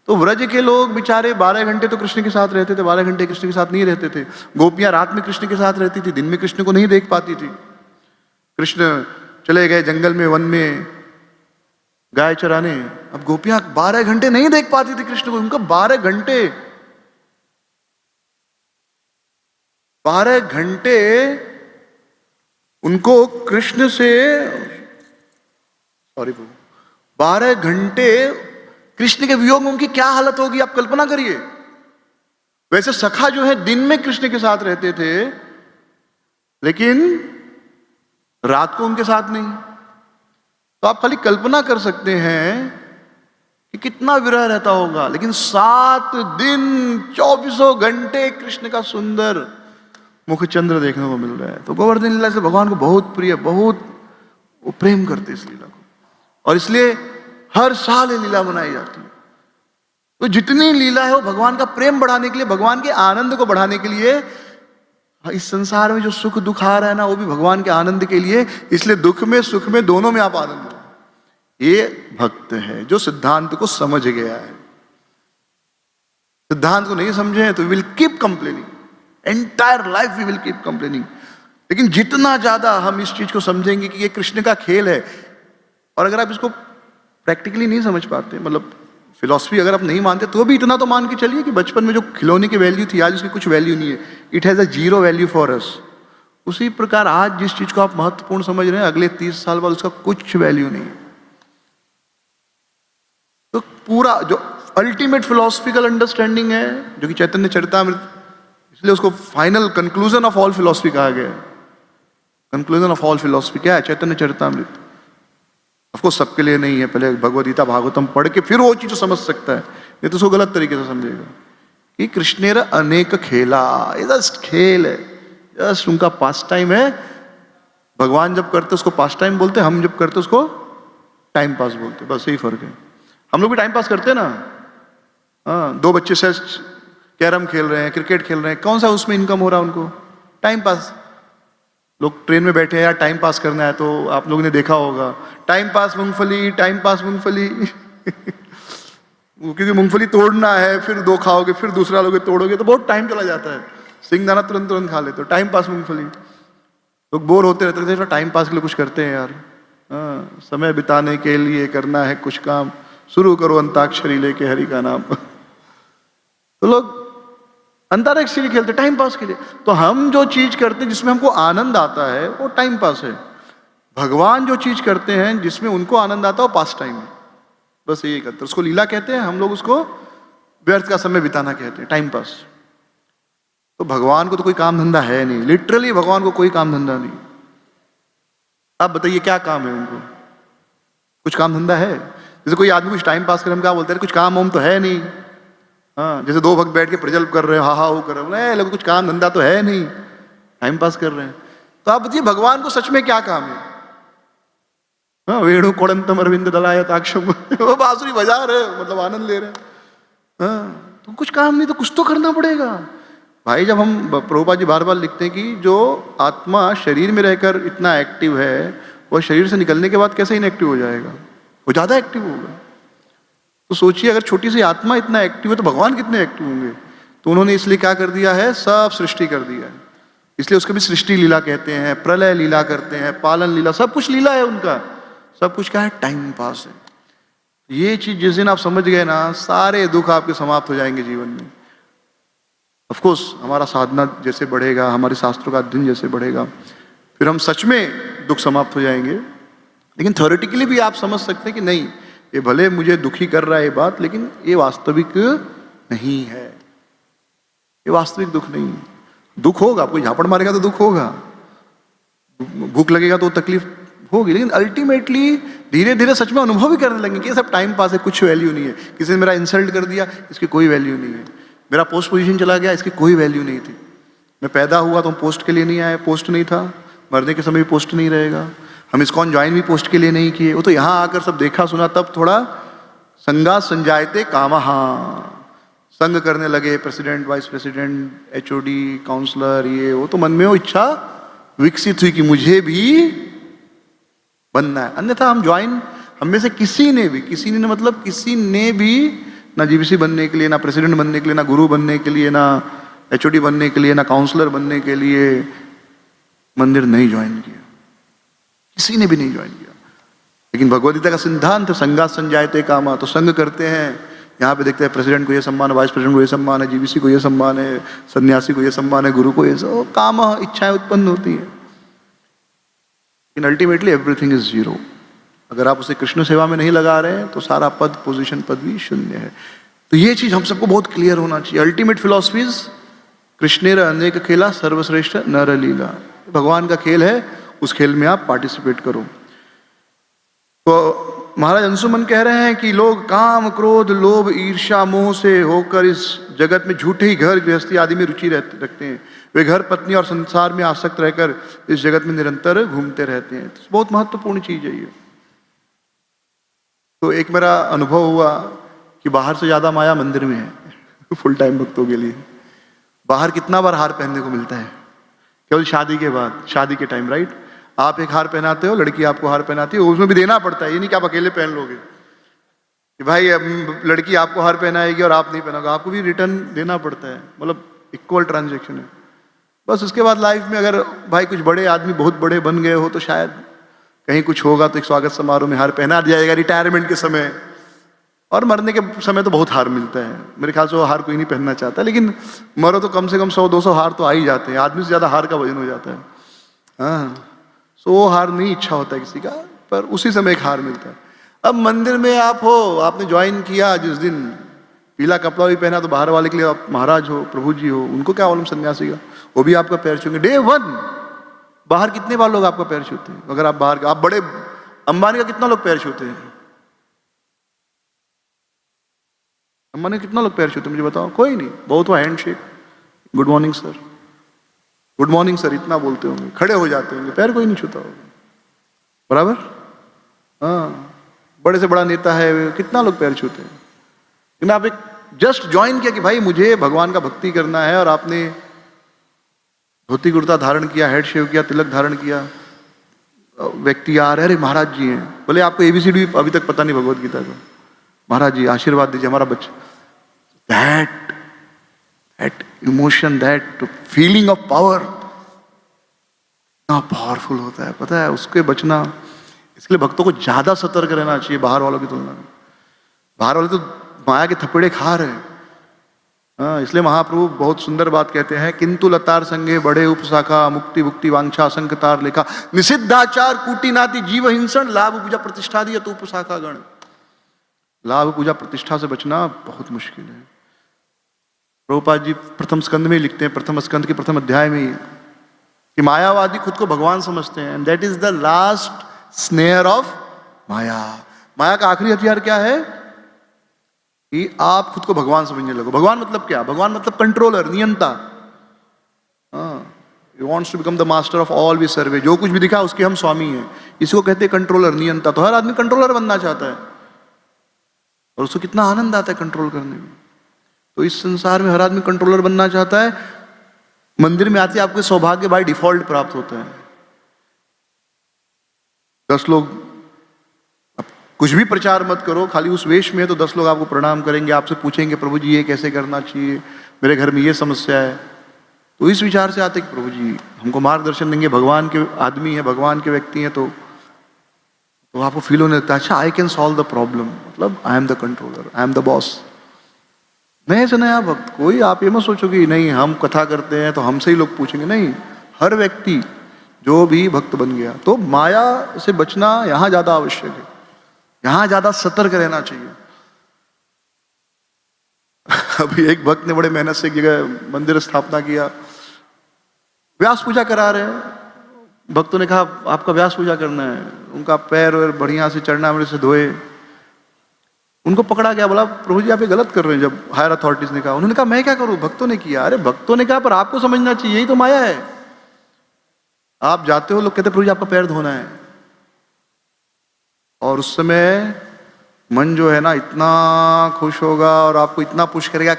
Speaker 1: तो व्रज के लोग बेचारे 12 घंटे तो कृष्ण के साथ रहते थे, 12 घंटे कृष्ण के साथ नहीं रहते थे। गोपियां रात में कृष्ण के साथ रहती थी, दिन में कृष्ण को नहीं देख पाती थी। कृष्ण चले गए जंगल में, वन में गाय चराने, अब गोपियां 12 घंटे नहीं देख पाती थी कृष्ण को। उनका 12 घंटे उनको कृष्ण से, 12 घंटे कृष्ण के वियोग में उनकी क्या हालत होगी आप कल्पना करिए। वैसे सखा जो है दिन में कृष्ण के साथ रहते थे, लेकिन रात को उनके साथ नहीं। तो आप खाली कल्पना कर सकते हैं कि कितना विरह रहता होगा। लेकिन 7 दिन 24 घंटे कृष्ण का सुंदर मुख चंद्र देखने को मिल रहा है। तो गोवर्धन लीला से भगवान को बहुत प्रिय, बहुत वो प्रेम करते इस लीला को, और इसलिए हर साल ये लीला मनाई जाती है। तो जितनी लीला है वो भगवान का प्रेम बढ़ाने के लिए, भगवान के आनंद को बढ़ाने के लिए। इस संसार में जो सुख दुख आ रहा है ना, वो भी भगवान के आनंद के लिए। इसलिए दुख में सुख में दोनों में आप आनंद लो। ये भक्त है जो सिद्धांत को समझ गया है। सिद्धांत को नहीं समझे तो will keep complaining, entire life we will keep complaining. लेकिन जितना ज्यादा हम इस चीज को समझेंगे कि ये कृष्ण का खेल है, और अगर आप इसको प्रैक्टिकली नहीं समझ पाते, मतलब फिलॉसफी अगर आप नहीं मानते, तो भी इतना तो मान के चलिए कि बचपन में जो खिलौने की वैल्यू थी आज उसकी कुछ वैल्यू नहीं है। It has a 0 value for us. उसी प्रकार आज जिस चीज को आप महत्वपूर्ण समझ रहे हैं, अगले 30 साल बाद उसका कुछ वैल्यू नहीं है। तो पूरा जो अल्टीमेट फिलोसफिकल अंडरस्टैंडिंग है, जो कि चैतन्य चरितामृत, इसलिए उसको final conclusion of all philosophy कहा गया है। कंक्लूजन ऑफ ऑल फिलोसफी क्या है? चैतन्य चरितामृत। ऑफकोर्स सबके लिए नहीं है, पहले भगवद गीता भागवतम पढ़ के फिर वो चीज समझ सकता है, नहीं तो उसको गलत तरीके से समझेगा कि कृष्णेर अनेक खेला, ये जस्ट खेल है, जस्ट उनका पास टाइम है। भगवान जब करते उसको पास टाइम बोलते, हम जब करते उसको टाइम पास बोलते, बस यही फर्क है। हम लोग भी टाइम पास करते हैं ना। हाँ, 2 बच्चे से कैरम खेल रहे हैं, क्रिकेट खेल रहे हैं, कौन सा उसमें इनकम हो रहा है उनको? Time pass. लोग ट्रेन में बैठे हैं यार, टाइम पास करना है, तो आप लोगों ने देखा होगा टाइम पास मूंगफली, टाइम पास मूंगफली क्योंकि मूंगफली तोड़ना है, फिर दो खाओगे, फिर दूसरा लोगे, तोड़ोगे, तो बहुत टाइम चला जाता है। सिंगदाना तुरंत तुरंत खा लेते हो, टाइम पास मूंगफली। लोग बोर होते रहते थे, टाइम पास के लिए कुछ करते हैं यार। हाँ, समय बिताने के लिए करना है कुछ काम, शुरू करो अंताक्षरी लेके हरि का नाम तो लोग अंतरिक्ष खेलते टाइम पास के लिए। तो हम जो चीज करते हैं जिसमें हमको आनंद आता है वो टाइम पास है। भगवान जो चीज करते हैं जिसमें उनको आनंद आता है वो पास टाइम है। बस यही करते हैं, उसको लीला कहते हैं, हम लोग उसको व्यर्थ का समय बिताना कहते हैं, टाइम पास। तो भगवान को तो कोई काम धंधा है नहीं, लिटरली भगवान को कोई काम धंधा नहीं। आप बताइए क्या काम है उनको? कुछ काम धंधा है? जैसे कोई आदमी कुछ टाइम पास करे, हम क्या बोलते हैं, कुछ काम वाम तो है नहीं। हाँ, जैसे दो भक्त बैठ के प्रजल्प कर रहे हैं, हा हा वो कर रहे हैं, लोग कुछ काम धंधा तो है नहीं, टाइम पास कर रहे हैं। तो आप बताइए भगवान को सच में क्या काम है? हाँ, वेणु कोड़ंतम अरविंद दलायताक्षम वो बांसुरी बजा रहे, मतलब आनंद ले रहे हैं। हाँ, तो कुछ काम नहीं तो कुछ तो करना पड़ेगा भाई। जब हम प्रभुपाद जी बार बार लिखते हैं कि जो आत्मा शरीर में रहकर इतना एक्टिव है, वह शरीर से निकलने के बाद कैसे इनएक्टिव हो जाएगा? वो ज्यादा एक्टिव होगा। तो सोचिए अगर छोटी सी आत्मा इतना एक्टिव है तो भगवान कितने एक्टिव होंगे। तो उन्होंने इसलिए क्या कर दिया है, सब सृष्टि कर दिया है। इसलिए उसको भी सृष्टि लीला कहते हैं, प्रलय लीला करते हैं, पालन लीला, सब कुछ लीला है उनका। सब कुछ क्या है? टाइम पास है। ये चीज जिस दिन आप समझ गए ना, सारे दुख आपके समाप्त हो जाएंगे जीवन में। ऑफ कोर्स हमारा साधना जैसे बढ़ेगा, हमारे शास्त्रों का अध्ययन जैसे बढ़ेगा, फिर हम सच में दुख समाप्त हो जाएंगे। लेकिन थ्योरेटिकली भी आप समझ सकते हैं कि नहीं, ये भले मुझे दुखी कर रहा है ये बात, लेकिन ये वास्तविक नहीं है, ये वास्तविक दुख नहीं है। दुख होगा, कोई झापड़ मारेगा तो दुख होगा, भूख लगेगा तो तकलीफ होगी, लेकिन अल्टीमेटली धीरे धीरे सच में अनुभव भी करने लगेंगे कि ये सब टाइम पास है, कुछ वैल्यू नहीं है। किसी ने मेरा इंसल्ट कर दिया, इसकी कोई वैल्यू नहीं है। मेरा पोस्ट पोजीशन चला गया, इसकी कोई वैल्यू नहीं थी। मैं पैदा हुआ तो पोस्ट के लिए नहीं आया, पोस्ट नहीं था, मरने के समय भी पोस्ट नहीं रहेगा। हम ISKCON ज्वाइन भी पोस्ट के लिए नहीं किए, वो तो यहाँ आकर सब देखा सुना, तब थोड़ा संगा संजायते कामहा, संग करने लगे, president, vice president, HOD, counsellor, ये वो तो मन में वो इच्छा विकसित हुई कि मुझे भी बनना है। अन्यथा हम ज्वाइन, हम में से किसी ने मतलब किसी ने भी ना GBC बनने के लिए, ना प्रेसिडेंट बनने के लिए, ना गुरु बनने के लिए, ना HOD बनने के लिए, ना काउंसलर बनने के लिए मंदिर नहीं ज्वाइन किया, किसी ने भी नहीं ज्वाइन किया। लेकिन भगवद गीता का सिद्धांत संगा संजायते कामा, तो संग करते हैं। यहाँ पे देखते हैं प्रेसिडेंट को ये सम्मान है, वाइस प्रेसिडेंट को ये सम्मान है, GBC को ये सम्मान है, सन्यासी को ये सम्मान है, गुरु को ये सब, काम इच्छाएं उत्पन्न होती है। लेकिन अल्टीमेटली एवरीथिंग इज जीरो। अगर आप उसे कृष्ण सेवा में नहीं लगा रहे हैं तो सारा पद, पोजीशन, पदवी शून्य है। तो ये चीज हम सबको बहुत क्लियर होना चाहिए। अल्टीमेट फिलॉसफीज कृष्णेर अनेक खेला सर्वश्रेष्ठ नर लीला, भगवान का खेल है, उस खेल में आप पार्टिसिपेट करो। तो महाराज अंशुमन कह रहे हैं कि लोग काम, क्रोध, लोभ, ईर्ष्या, मोह से होकर इस जगत में झूठे ही घर, गृहस्थी आदि में रुचि रखते हैं। वे घर, पत्नी और संसार में आसक्त रहकर इस जगत में निरंतर घूमते रहते हैं। तो बहुत महत्वपूर्ण चीज है ये। तो एक मेरा अनुभव हुआ कि बाहर से ज्यादा माया मंदिर में है फुल टाइम भक्तों के लिए। बाहर कितना बार हार पहनने को मिलता है, केवल शादी के बाद, शादी के टाइम, राइट? आप एक हार पहनाते हो, लड़की आपको हार पहनाती है, उसमें भी देना पड़ता है। ये नहीं कि आप अकेले पहन लोगे कि भाई अब लड़की आपको हार पहनाएगी और आप नहीं पहनोगे, आपको भी रिटर्न देना पड़ता है, मतलब इक्वल ट्रांजेक्शन है। बस उसके बाद लाइफ में अगर भाई कुछ बड़े आदमी बहुत बड़े बन गए हो तो शायद कहीं कुछ होगा तो एक स्वागत समारोह में हार पहना दिया जाएगा, रिटायरमेंट के समय। और मरने के समय तो बहुत हार मिलता है, मेरे ख्याल से वो हार कोई नहीं पहनना चाहता, लेकिन मरो तो कम से कम 100-200 हार तो आ ही जाते हैं। आदमी से ज्यादा हार का वजन हो जाता है। हाँ, सो वो हार नहीं इच्छा होता है किसी का, पर उसी समय एक हार मिलता है। अब मंदिर में आप हो, आपने ज्वाइन किया, जिस दिन पीला कपड़ा भी पहना तो बाहर वाले के लिए आप महाराज हो, प्रभु जी हो, उनको क्या मालूम सन्यासी का, वो भी आपका पैर छूंगे डे 1। बाहर कितने बार लोग आपका पैर छूते हैं? अगर आप बाहर, आप बड़े अंबानी का कितना लोग पैर छूते हैं? अंबानी कितना लोग पैर छूते हैं मुझे बताओ? कोई नहीं, बहुत वो handshake, good morning sir, good morning sir, इतना बोलते होंगे, खड़े हो जाते होंगे, पैर कोई नहीं छूता होगा, बराबर? हाँ, बड़े से बड़ा नेता है, कितना लोग पैर छूते हैं। लेकिन आप एक जस्ट ज्वाइन किया कि भाई मुझे भगवान का भक्ति करना है, और आपने धोती कुर्ता धारण किया, हेड शेव किया, तिलक धारण किया, व्यक्ति आ रहे, अरे महाराज जी हैं, बोले आपको एबीसीडी अभी तक पता नहीं भगवत गीता का, महाराज जी आशीर्वाद दीजिए हमारा बच्चा। That emotion, that feeling of power इतना पावरफुल होता है, पता है, उसके बचना, इसलिए भक्तों को ज्यादा सतर्क रहना चाहिए बाहर वालों की तुलना में। बाहर वाले तो माया के थप्पड़े खा रहे हैं। हाँ, इसलिए महाप्रभु बहुत सुंदर बात कहते हैं, किंतु लतार संगे बड़े उपशाखा, मुक्ति भुक्ति वांछा असंख्यतार लेखा, निषिद्धाचार कूटी नाति जीव हिंसन, लाभ पूजा प्रतिष्ठा दिया तो उपशाखा गण। लाभ पूजा प्रतिष्ठा से बचना बहुत मुश्किल है। प्रभुपाद जी प्रथम स्कंद में लिखते हैं, प्रथम स्कंद के प्रथम अध्याय में ही, कि मायावादी खुद को भगवान समझते हैं, and that is the last snare of maya. माया का आखिरी हथियार क्या है? कि आप खुद को भगवान समझने लगो। भगवान मतलब क्या? भगवान मतलब कंट्रोलर, नियंता। He wants to become the master of all we survey. जो कुछ भी दिखा उसके हम स्वामी हैं, इसको कहते हैं कंट्रोलर, नियंता। तो हर आदमी कंट्रोलर बनना चाहता है, और उसको कितना आनंद आता है कंट्रोल करने में। तो इस संसार में हर आदमी कंट्रोलर बनना चाहता है। मंदिर में आते आपको सौभाग्य बाय डिफॉल्ट प्राप्त होता है। 10 लोग, अब कुछ भी प्रचार मत करो, खाली उस वेश में है तो 10 लोग आपको प्रणाम करेंगे, आपसे पूछेंगे प्रभु जी ये कैसे करना चाहिए, मेरे घर में ये समस्या है। तो इस विचार से आते कि प्रभु जी हमको मार्गदर्शन देंगे, भगवान के आदमी है, भगवान के व्यक्ति हैं, तो आपको फील होने लगता है अच्छा I can solve the problem, मतलब I am the controller, I am the boss. नहीं से नया भक्त कोई, आप ये मत सोचो कि नहीं हम कथा करते हैं तो हमसे ही लोग पूछेंगे, नहीं, हर व्यक्ति जो भी भक्त बन गया। तो माया से बचना यहां ज्यादा आवश्यक है, यहां ज्यादा सतर्क रहना चाहिए। अभी एक भक्त ने बड़े मेहनत से एक जगह मंदिर स्थापना किया, व्यास पूजा करा रहे हैं। भक्तों ने कहा आपका व्यास पूजा करना है, उनका पैर वैर बढ़िया से चरणामृत से धोए, उनको पकड़ा गया, बोला प्रभु जी आप ये गलत कर रहे हैं। जब हायर अथॉरिटीज ने कहा, उन्होंने कहा मैं क्या करूं, भक्तों ने किया। अरे भक्तों ने कहा पर आपको समझना चाहिए, यही तो माया है। आप जाते हो, लोग कहते प्रभु जी आपका पैर धोना है, और उस समय मन जो है ना इतना खुश होगा और आपको इतना पुश करेगा,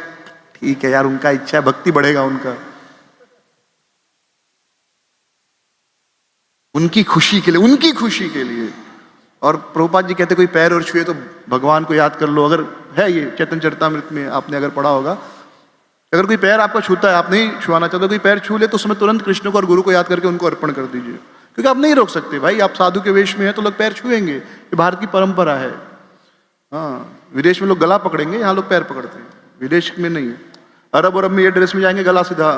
Speaker 1: ठीक है यार उनका इच्छा है, भक्ति बढ़ेगा उनका, उनकी खुशी के लिए, उनकी खुशी के लिए। और प्रभुपाद जी कहते कोई पैर और छुए तो भगवान को याद कर लो। अगर है ये चैतन्य चरितामृत में आपने अगर पढ़ा होगा, अगर कोई पैर आपका छूता है, आप नहीं छुआना चाहते, कोई पैर छू ले तो उसमें तुरंत कृष्ण को और गुरु को याद करके उनको अर्पण कर दीजिए, क्योंकि आप नहीं रोक सकते भाई। आप साधु के वेश में है तो लोग पैर छुएंगे, ये भारत की परंपरा है। हाँ, विदेश में लोग गला पकड़ेंगे, यहाँ लोग पैर पकड़ते हैं, विदेश में नहीं। अरब और अब में ये ड्रेस में जाएंगे, गला सीधा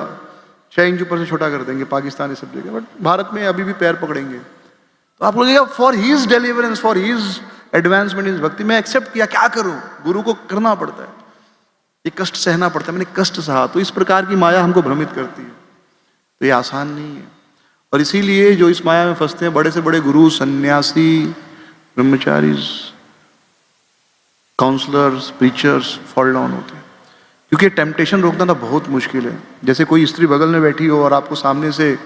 Speaker 1: 6 इंच ऊपर से छोटा कर देंगे, पाकिस्तान सब जगह, बट भारत में अभी भी पैर पकड़ेंगे। तो आप लोग for his deliverance, for his advancement in bhakti, मैं एक्सेप्ट किया, क्या करूं, गुरु को करना पड़ता है, ये कष्ट सहना पड़ता है, मैंने कष्ट सहा। तो इस प्रकार की माया हमको भ्रमित करती है, तो ये आसान नहीं है। और इसीलिए जो इस माया में फंसते हैं, बड़े से बड़े गुरु, सन्यासी, ब्रह्मचारी, काउंसलर्स, प्रीचर्स फॉल डाउन होते हैं, क्योंकि टेम्पटेशन रोकना तो बहुत मुश्किल है। जैसे कोई स्त्री बगल में बैठी हो और आपको सामने से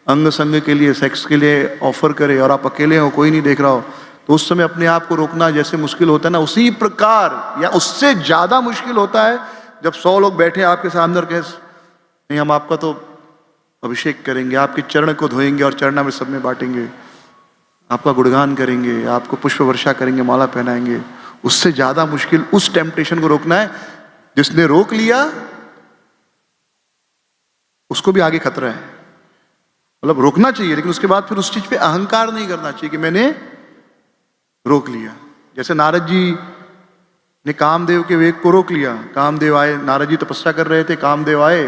Speaker 1: अंग संग के लिए, सेक्स के लिए ऑफर करे, और आप अकेले हो, कोई नहीं देख रहा हो, तो उस समय अपने आप को रोकना जैसे मुश्किल होता है ना, उसी प्रकार या उससे ज्यादा मुश्किल होता है जब 100 लोग बैठे आपके सामने और कहे नहीं हम आपका तो अभिषेक करेंगे, आपके चरण को धोएंगे और चरणामृत सब में बांटेंगे, आपका गुणगान करेंगे, आपको पुष्प वर्षा करेंगे, माला पहनाएंगे। उससे ज्यादा मुश्किल उस टेम्पटेशन को रोकना है। जिसने रोक लिया उसको भी आगे खतरा है। मतलब रोकना चाहिए, लेकिन उसके बाद फिर उस चीज पे अहंकार नहीं करना चाहिए कि मैंने रोक लिया। जैसे नारद जी ने कामदेव के वेग को रोक लिया, कामदेव आए, नारद जी तपस्या कर रहे थे, कामदेव आए,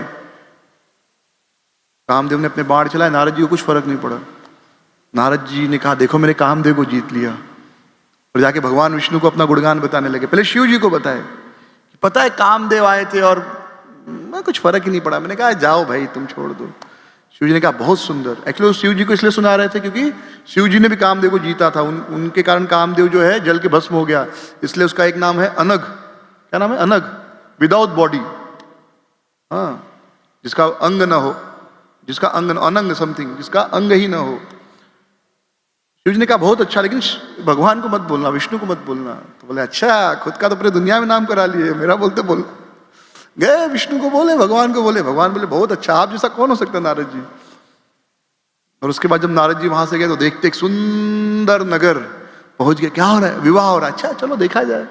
Speaker 1: कामदेव ने अपने बाण चलाए, नारद जी को कुछ फर्क नहीं पड़ा। नारद जी ने कहा देखो मैंने कामदेव को जीत लिया, और जाके भगवान विष्णु को अपना गुणगान बताने लगे। पहले शिव जी को बताए कि पता है कामदेव आए थे और कुछ फर्क ही नहीं पड़ा। मैंने कहा जाओ भाई तुम छोड़ दो। शिव जी ने कहा बहुत सुंदर। एक्चुअली शिव जी को इसलिए सुना रहे थे क्योंकि शिव जी ने भी कामदेव को जीता था। उनके कारण कामदेव जो है जल के भस्म हो गया, इसलिए उसका एक नाम है अनग। क्या नाम है? अनग, विदाउट बॉडी। हाँ, जिसका अंग ना हो, जिसका अंग, अनंग समथिंग, जिसका अंग ही ना हो। शिव जी ने कहा बहुत अच्छा, लेकिन भगवान को मत बोलना, विष्णु को मत बोलना। तो बोले अच्छा, खुद का तो पूरी दुनिया में नाम करा लिए, मेरा बोलते बोल। गए विष्णु को बोले, भगवान को बोले, भगवान बोले बहुत अच्छा, आप जैसा कौन हो सकता है नारद जी। और उसके बाद जब नारद जी वहां से गए तो देखते एक सुंदर नगर पहुंच गए, क्या हो रहा है, विवाह हो रहा है, अच्छा चलो देखा जाए।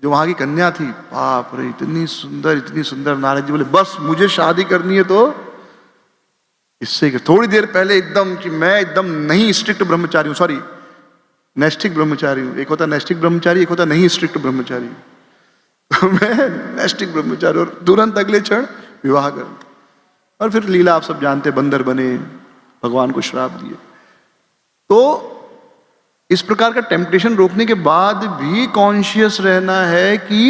Speaker 1: जो वहां की कन्या थी, बाप रे इतनी सुंदर इतनी सुंदर, नारद जी बोले बस मुझे शादी करनी है तो इससे। थोड़ी देर पहले एकदम कि मैं एकदम नहीं स्ट्रिक्ट ब्रह्मचारी हूं, सॉरी नैष्ठिक ब्रह्मचारी हूं, एक होता नैष्ठिक ब्रह्मचारी, एक होता नहीं स्ट्रिक्ट ब्रह्मचारी। तो मैं नैष्ठिक ब्रह्मचारी, और तुरंत अगले क्षण विवाह कर। और फिर लीला आप सब जानते, बंदर बने, भगवान को श्राप दिए। तो इस प्रकार का टेम्पटेशन रोकने के बाद भी कॉन्शियस रहना है कि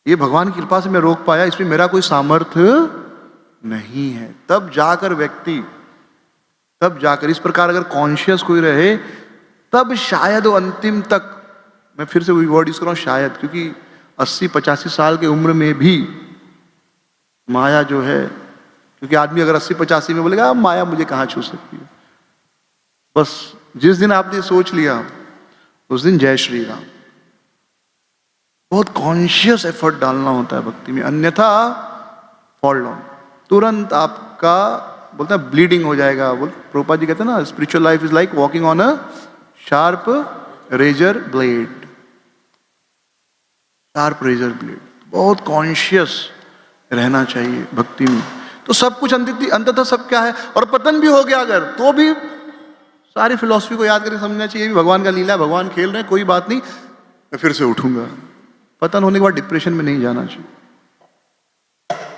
Speaker 1: ये भगवान की कृपा से मैं रोक पाया, इसमें मेरा कोई सामर्थ्य नहीं है। तब जाकर व्यक्ति, तब जाकर इस प्रकार अगर कॉन्शियस कोई रहे, तब शायद वो अंतिम तक, मैं फिर से वही वर्ड यूज कर रहा हूं शायद, क्योंकि 80-85 साल की उम्र में भी माया जो है, क्योंकि आदमी अगर 80-85 में बोलेगा माया मुझे कहां छू सकती है, बस जिस दिन आपने सोच लिया उस दिन जय श्री राम। बहुत कॉन्शियस एफर्ट डालना होता है भक्ति में, अन्यथा फॉल डाउन, तुरंत आपका बोलते हैं ब्लीडिंग हो जाएगा। प्रभुपाद जी कहते हैं ना, spiritual life is like walking on a sharp razor blade, sharp razor blade. बहुत कॉन्शियस रहना चाहिए भक्ति में। तो सब कुछ अंततः सब क्या है, और पतन भी हो गया अगर, तो भी सारी फिलॉसफी को याद करके समझना चाहिए, भी भगवान का लीला है, भगवान खेल रहे हैं, कोई बात नहीं, मैं फिर से उठूंगा। पतन होने के बाद डिप्रेशन में नहीं जाना चाहिए,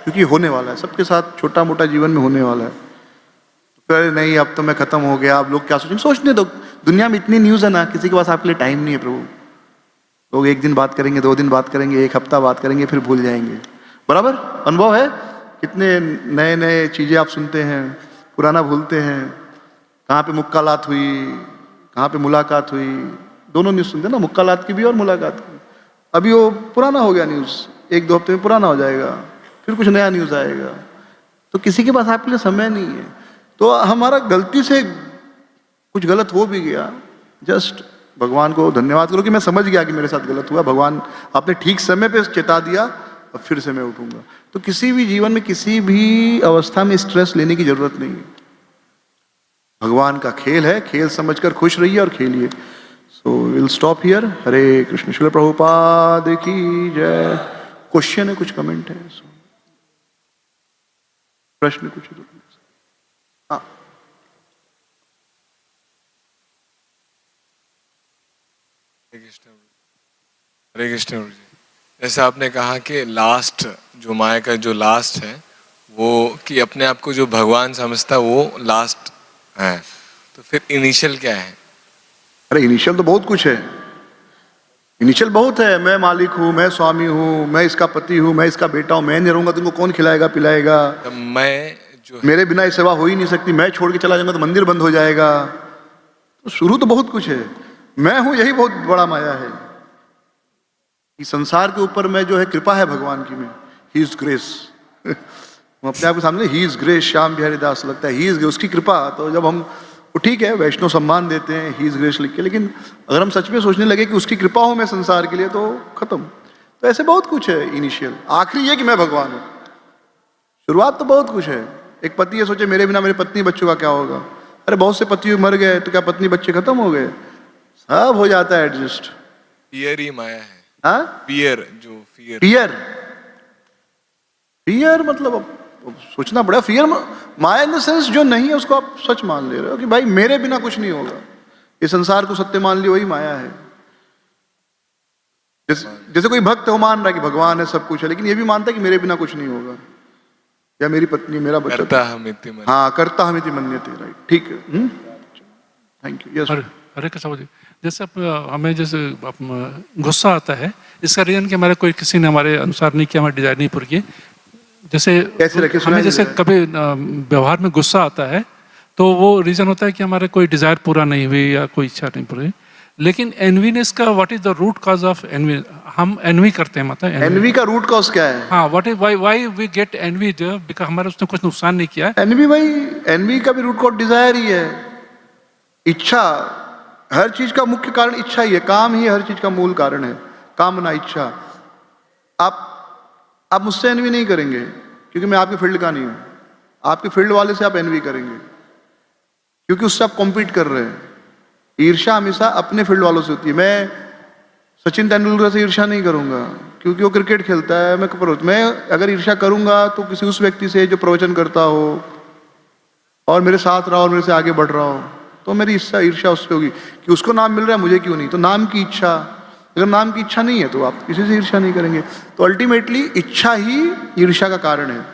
Speaker 1: क्योंकि होने वाला है, सबके साथ छोटा मोटा जीवन में होने वाला है। तो फिर नहीं अब तो मैं खत्म हो गया, अब लोग क्या सोचेंगे, सोचने दो। दुनिया में इतनी न्यूज़ है ना, किसी के पास आपके लिए टाइम नहीं है प्रभु। लोग एक दिन बात करेंगे, 2 दिन बात करेंगे, 1 हफ्ता बात करेंगे, फिर भूल जाएंगे। बराबर अनुभव है, कितने नए नए चीजें आप सुनते हैं, पुराना भूलते हैं। कहाँ पे मुक्कालात हुई, कहाँ पे मुलाकात हुई, दोनों न्यूज़ सुनते हैं ना, मुक्कालात की भी और मुलाकात की। अभी वो पुराना हो गया न्यूज़, 1-2 हफ्ते में पुराना हो जाएगा, फिर कुछ नया न्यूज़ आएगा। तो किसी के पास आपके लिए समय नहीं है। तो हमारा गलती से कुछ गलत हो भी गया, जस्ट भगवान को धन्यवाद करो कि मैं समझ गया कि मेरे साथ गलत हुआ, भगवान आपने ठीक समय पे चेता दिया, अब फिर से मैं उठूंगा। तो किसी भी जीवन में किसी भी अवस्था में स्ट्रेस लेने की जरूरत नहीं है। भगवान का खेल है, खेल समझकर खुश रहिए और खेलिए। So will stop here. Hare Krishna. Srila Prabhupada की जय। क्वेश्चन है, कुछ कमेंट है, प्रश्न कुछ? हाँ,
Speaker 2: हरे कृष्ण जी। जैसे आपने कहा कि लास्ट जो माया का जो लास्ट है वो, कि अपने आप को जो भगवान समझता है वो लास्ट है, तो फिर इनिशियल क्या है?
Speaker 1: अरे इनिशियल तो बहुत कुछ है, इनिशियल बहुत है। मैं मालिक हूँ, मैं स्वामी हूँ, मैं इसका पति हूँ, मैं इसका बेटा हूँ, मैं नहीं रहूंगा तुमको कौन खिलाएगा पिलाएगा,
Speaker 2: तो मैं जो
Speaker 1: मेरे बिना ये सेवा हो ही नहीं सकती, मैं छोड़ के चला जाऊंगा तो मंदिर बंद हो जाएगा। तो शुरू तो बहुत कुछ है, मैं हूं, यही बहुत बड़ा माया है। इस संसार के ऊपर में जो है कृपा है भगवान की, में ही इज ग्रेस। हम अपने आप के सामने his grace, Shyam Bihari Das लगता है, ही इज, उसकी कृपा। तो जब हम, वो ठीक है वैष्णव सम्मान देते हैं ही इज ग्रेस लिख के, लेकिन अगर हम सच में सोचने लगे कि उसकी कृपा हो मैं संसार के लिए, तो खत्म। तो ऐसे बहुत कुछ है इनिशियल। आखिरी ये कि मैं भगवान हूं, शुरुआत तो बहुत कुछ है। एक पति ये सोचे मेरे बिना मेरे पत्नी बच्चों का क्या होगा, अरे बहुत से पति मर गए तो क्या पत्नी बच्चे खत्म हो गए? सब हो जाता है एडजस्ट।
Speaker 2: फियर ही माया है।
Speaker 1: हाँ,
Speaker 2: फियर, जो फियर,
Speaker 1: फियर, फियर मतलब अब सोचना पड़ा। Fear Maya in the sense जो नहीं है उसको आप सच मान ले रहे हो कि भाई मेरे बिना कुछ नहीं होगा। ये संसार को सत्य मान लिया, वही माया है। जैसे कोई भक्त हो, मान रहा है कि भगवान है सब कुछ है, लेकिन ये भी मानता है कि मेरे बिना कुछ नहीं होगा, या मेरी पत्नी मेरा बच्चा।
Speaker 2: करता हमिति मन्यते।
Speaker 1: हाँ, करता हमिति मन्यते, राइट, ठीक है। Thank you. यस,
Speaker 3: हरे कृष्ण जी। जैसे हमें जैसे गुस्सा आता है, इसका रीजन कि हमारे कोई किसी ने हमारे अनुसार नहीं किया, हमारे डिजायर नहीं पूरी की। जैसे
Speaker 1: कैसे रखे,
Speaker 3: हमें जैसे कभी व्यवहार में गुस्सा आता है तो वो रीजन होता है कि हमारे कोई डिजायर पूरा नहीं हुई या कोई इच्छा नहीं पूरी। लेकिन एनवीनेस का what is the root cause of envy? हम एनवी करते हैं, मतलब
Speaker 1: एनवी का रूट कॉज क्या है?
Speaker 3: हाँ, what is why we get envy? Because हमारे उसने कुछ नुकसान नहीं किया है।
Speaker 1: एनवी, भाई एनवी का भी रूट कॉज डिजायर ही है, इच्छा। हर चीज का मुख्य कारण इच्छा ही है, काम ही हर चीज का मूल कारण है, कामना, इच्छा। आप आप मुझसे एनवी नहीं करेंगे क्योंकि मैं आपके फील्ड का नहीं हूं। आपके फील्ड वाले से आप एनवी करेंगे क्योंकि उससे आप कॉम्पीट कर रहे हैं। ईर्ष्या हमेशा अपने फील्ड वालों से होती है। मैं सचिन तेंदुलकर से ईर्ष्या नहीं करूंगा क्योंकि वो क्रिकेट खेलता है, मैं अगर ईर्ष्या करूंगा तो किसी उस व्यक्ति से जो प्रवचन करता हो और मेरे साथ रहा और मेरे से आगे बढ़ रहा हो, तो मेरी ईर्ष्या उससे होगी कि उसको नाम मिल रहा है मुझे क्यों नहीं। तो नाम की इच्छा, अगर नाम की इच्छा नहीं है तो आप किसी से ईर्ष्या नहीं करेंगे। तो अल्टीमेटली इच्छा ही ईर्ष्या का कारण है।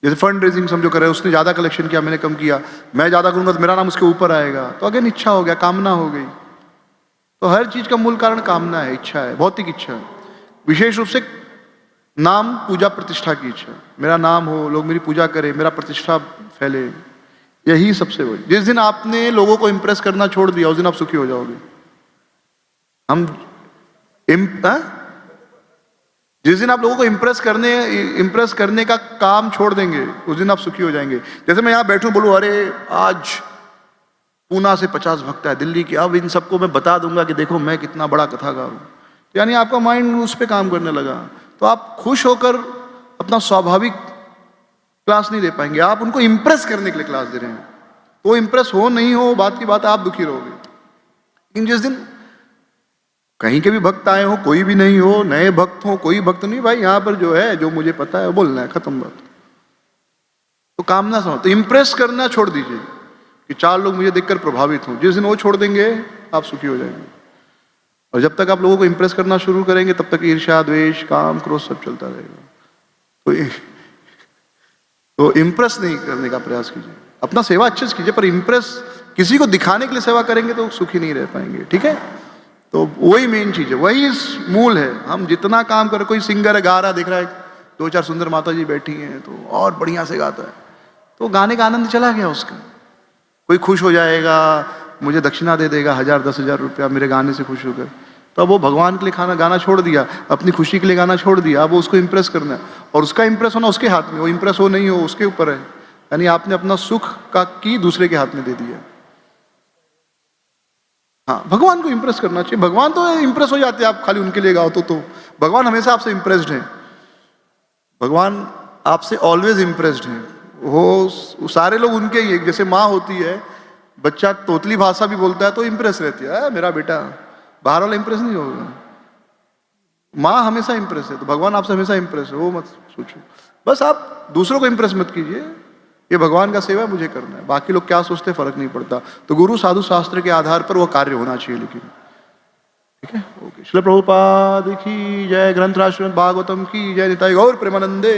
Speaker 1: जैसे फंड रेजिंग समझो कर रहे हैं, उसने ज़्यादा कलेक्शन किया, मैंने कम किया, मैं ज़्यादा करूंगा तो मेरा नाम उसके ऊपर आएगा, तो अगेन इच्छा हो गया, कामना हो गई। तो हर चीज़ का मूल कारण कामना है, इच्छा है, भौतिक इच्छा। विशेष रूप से नाम, पूजा, प्रतिष्ठा की इच्छा। मेरा नाम हो, लोग मेरी पूजा करें, मेरा प्रतिष्ठा फैले, यही सबसे बड़ी। जिस दिन आपने लोगों को इंप्रेस करना छोड़ दिया उस दिन आप सुखी हो जाओगे। जिस दिन आप लोगों को इंप्रेस करने का काम छोड़ देंगे उस दिन आप सुखी हो जाएंगे। जैसे मैं यहाँ बैठूं, बोलूं अरे आज पूना से 50 भक्त है, दिल्ली की, अब इन सबको मैं बता दूंगा कि देखो मैं कितना बड़ा कथाकार हूं। यानी आपका माइंड उस पर काम करने लगा, तो आप खुश होकर अपना स्वाभाविक क्लास नहीं दे पाएंगे। आप उनको इंप्रेस करने के लिए क्लास दे रहे हैं, तो इंप्रेस हो नहीं हो बात की बात, आप दुखी रहोगे। लेकिन जिस दिन कहीं के भी भक्त आए हो, कोई भी नहीं हो, नए भक्त हो, कोई भक्त नहीं, भाई यहाँ पर जो है, जो मुझे पता है बोलना है, खत्म बात। तो कामना समझ, तो इंप्रेस करना छोड़ दीजिए कि 4 लोग मुझे देखकर प्रभावित हों। जिस दिन वो छोड़ देंगे आप सुखी हो जाएंगे। और जब तक आप लोगों को इंप्रेस करना शुरू करेंगे तब तक ईर्ष्या, द्वेष, काम, क्रोध सब चलता रहेगा। तो इंप्रेस नहीं करने का प्रयास कीजिए, अपना सेवा अच्छे से कीजिए, पर इंप्रेस किसी को दिखाने के लिए सेवा करेंगे तो सुखी नहीं रह पाएंगे। ठीक है, तो वही मेन चीज है, वही मूल है। हम जितना काम करें, कोई सिंगर है, गा रहा, दिख रहा है 2-4 सुंदर माता जी बैठी हैं तो और बढ़िया से गाता है, तो गाने का आनंद चला गया उसका। कोई खुश हो जाएगा, मुझे दक्षिणा दे देगा 1000-10,000 रुपया मेरे गाने से खुश होकर, तो अब वो भगवान के लिए गाना छोड़ दिया, अपनी खुशी के लिए गाना छोड़ दिया। अब उसको इंप्रेस करना है, और उसका इंप्रेस होना उसके हाथ में, वो इंप्रेस हो नहीं हो उसके ऊपर है। यानी आपने अपना सुख का की दूसरे के हाथ में दे दिया। हाँ, भगवान को इंप्रेस करना चाहिए। भगवान तो इंप्रेस हो जाते हैं, आप खाली उनके लिए गाओ तो भगवान हमेशा आपसे इंप्रेस्ड हैं। भगवान आपसे ऑलवेज इंप्रेस्ड हैं। वो सारे लोग उनके ही, जैसे माँ होती है, बच्चा तोतली भाषा भी बोलता है तो इंप्रेस रहती है, मेरा बेटा, बाहर वाला इंप्रेस नहीं होगा। माँ हमेशा इंप्रेस है, तो भगवान आपसे हमेशा इंप्रेस है, वो मत सोचो। बस आप दूसरों को इंप्रेस मत कीजिए, ये भगवान का सेवा मुझे करना है, बाकी लोग क्या सोचते फर्क नहीं पड़ता। तो गुरु साधु शास्त्र के आधार पर वो कार्य होना चाहिए। लेकिन ठीक है, ओके। श्रील प्रभुपाद की जय, ग्रंथ राज श्रीमद् भागवतम की जय, निताई गौर प्रेमानंदे।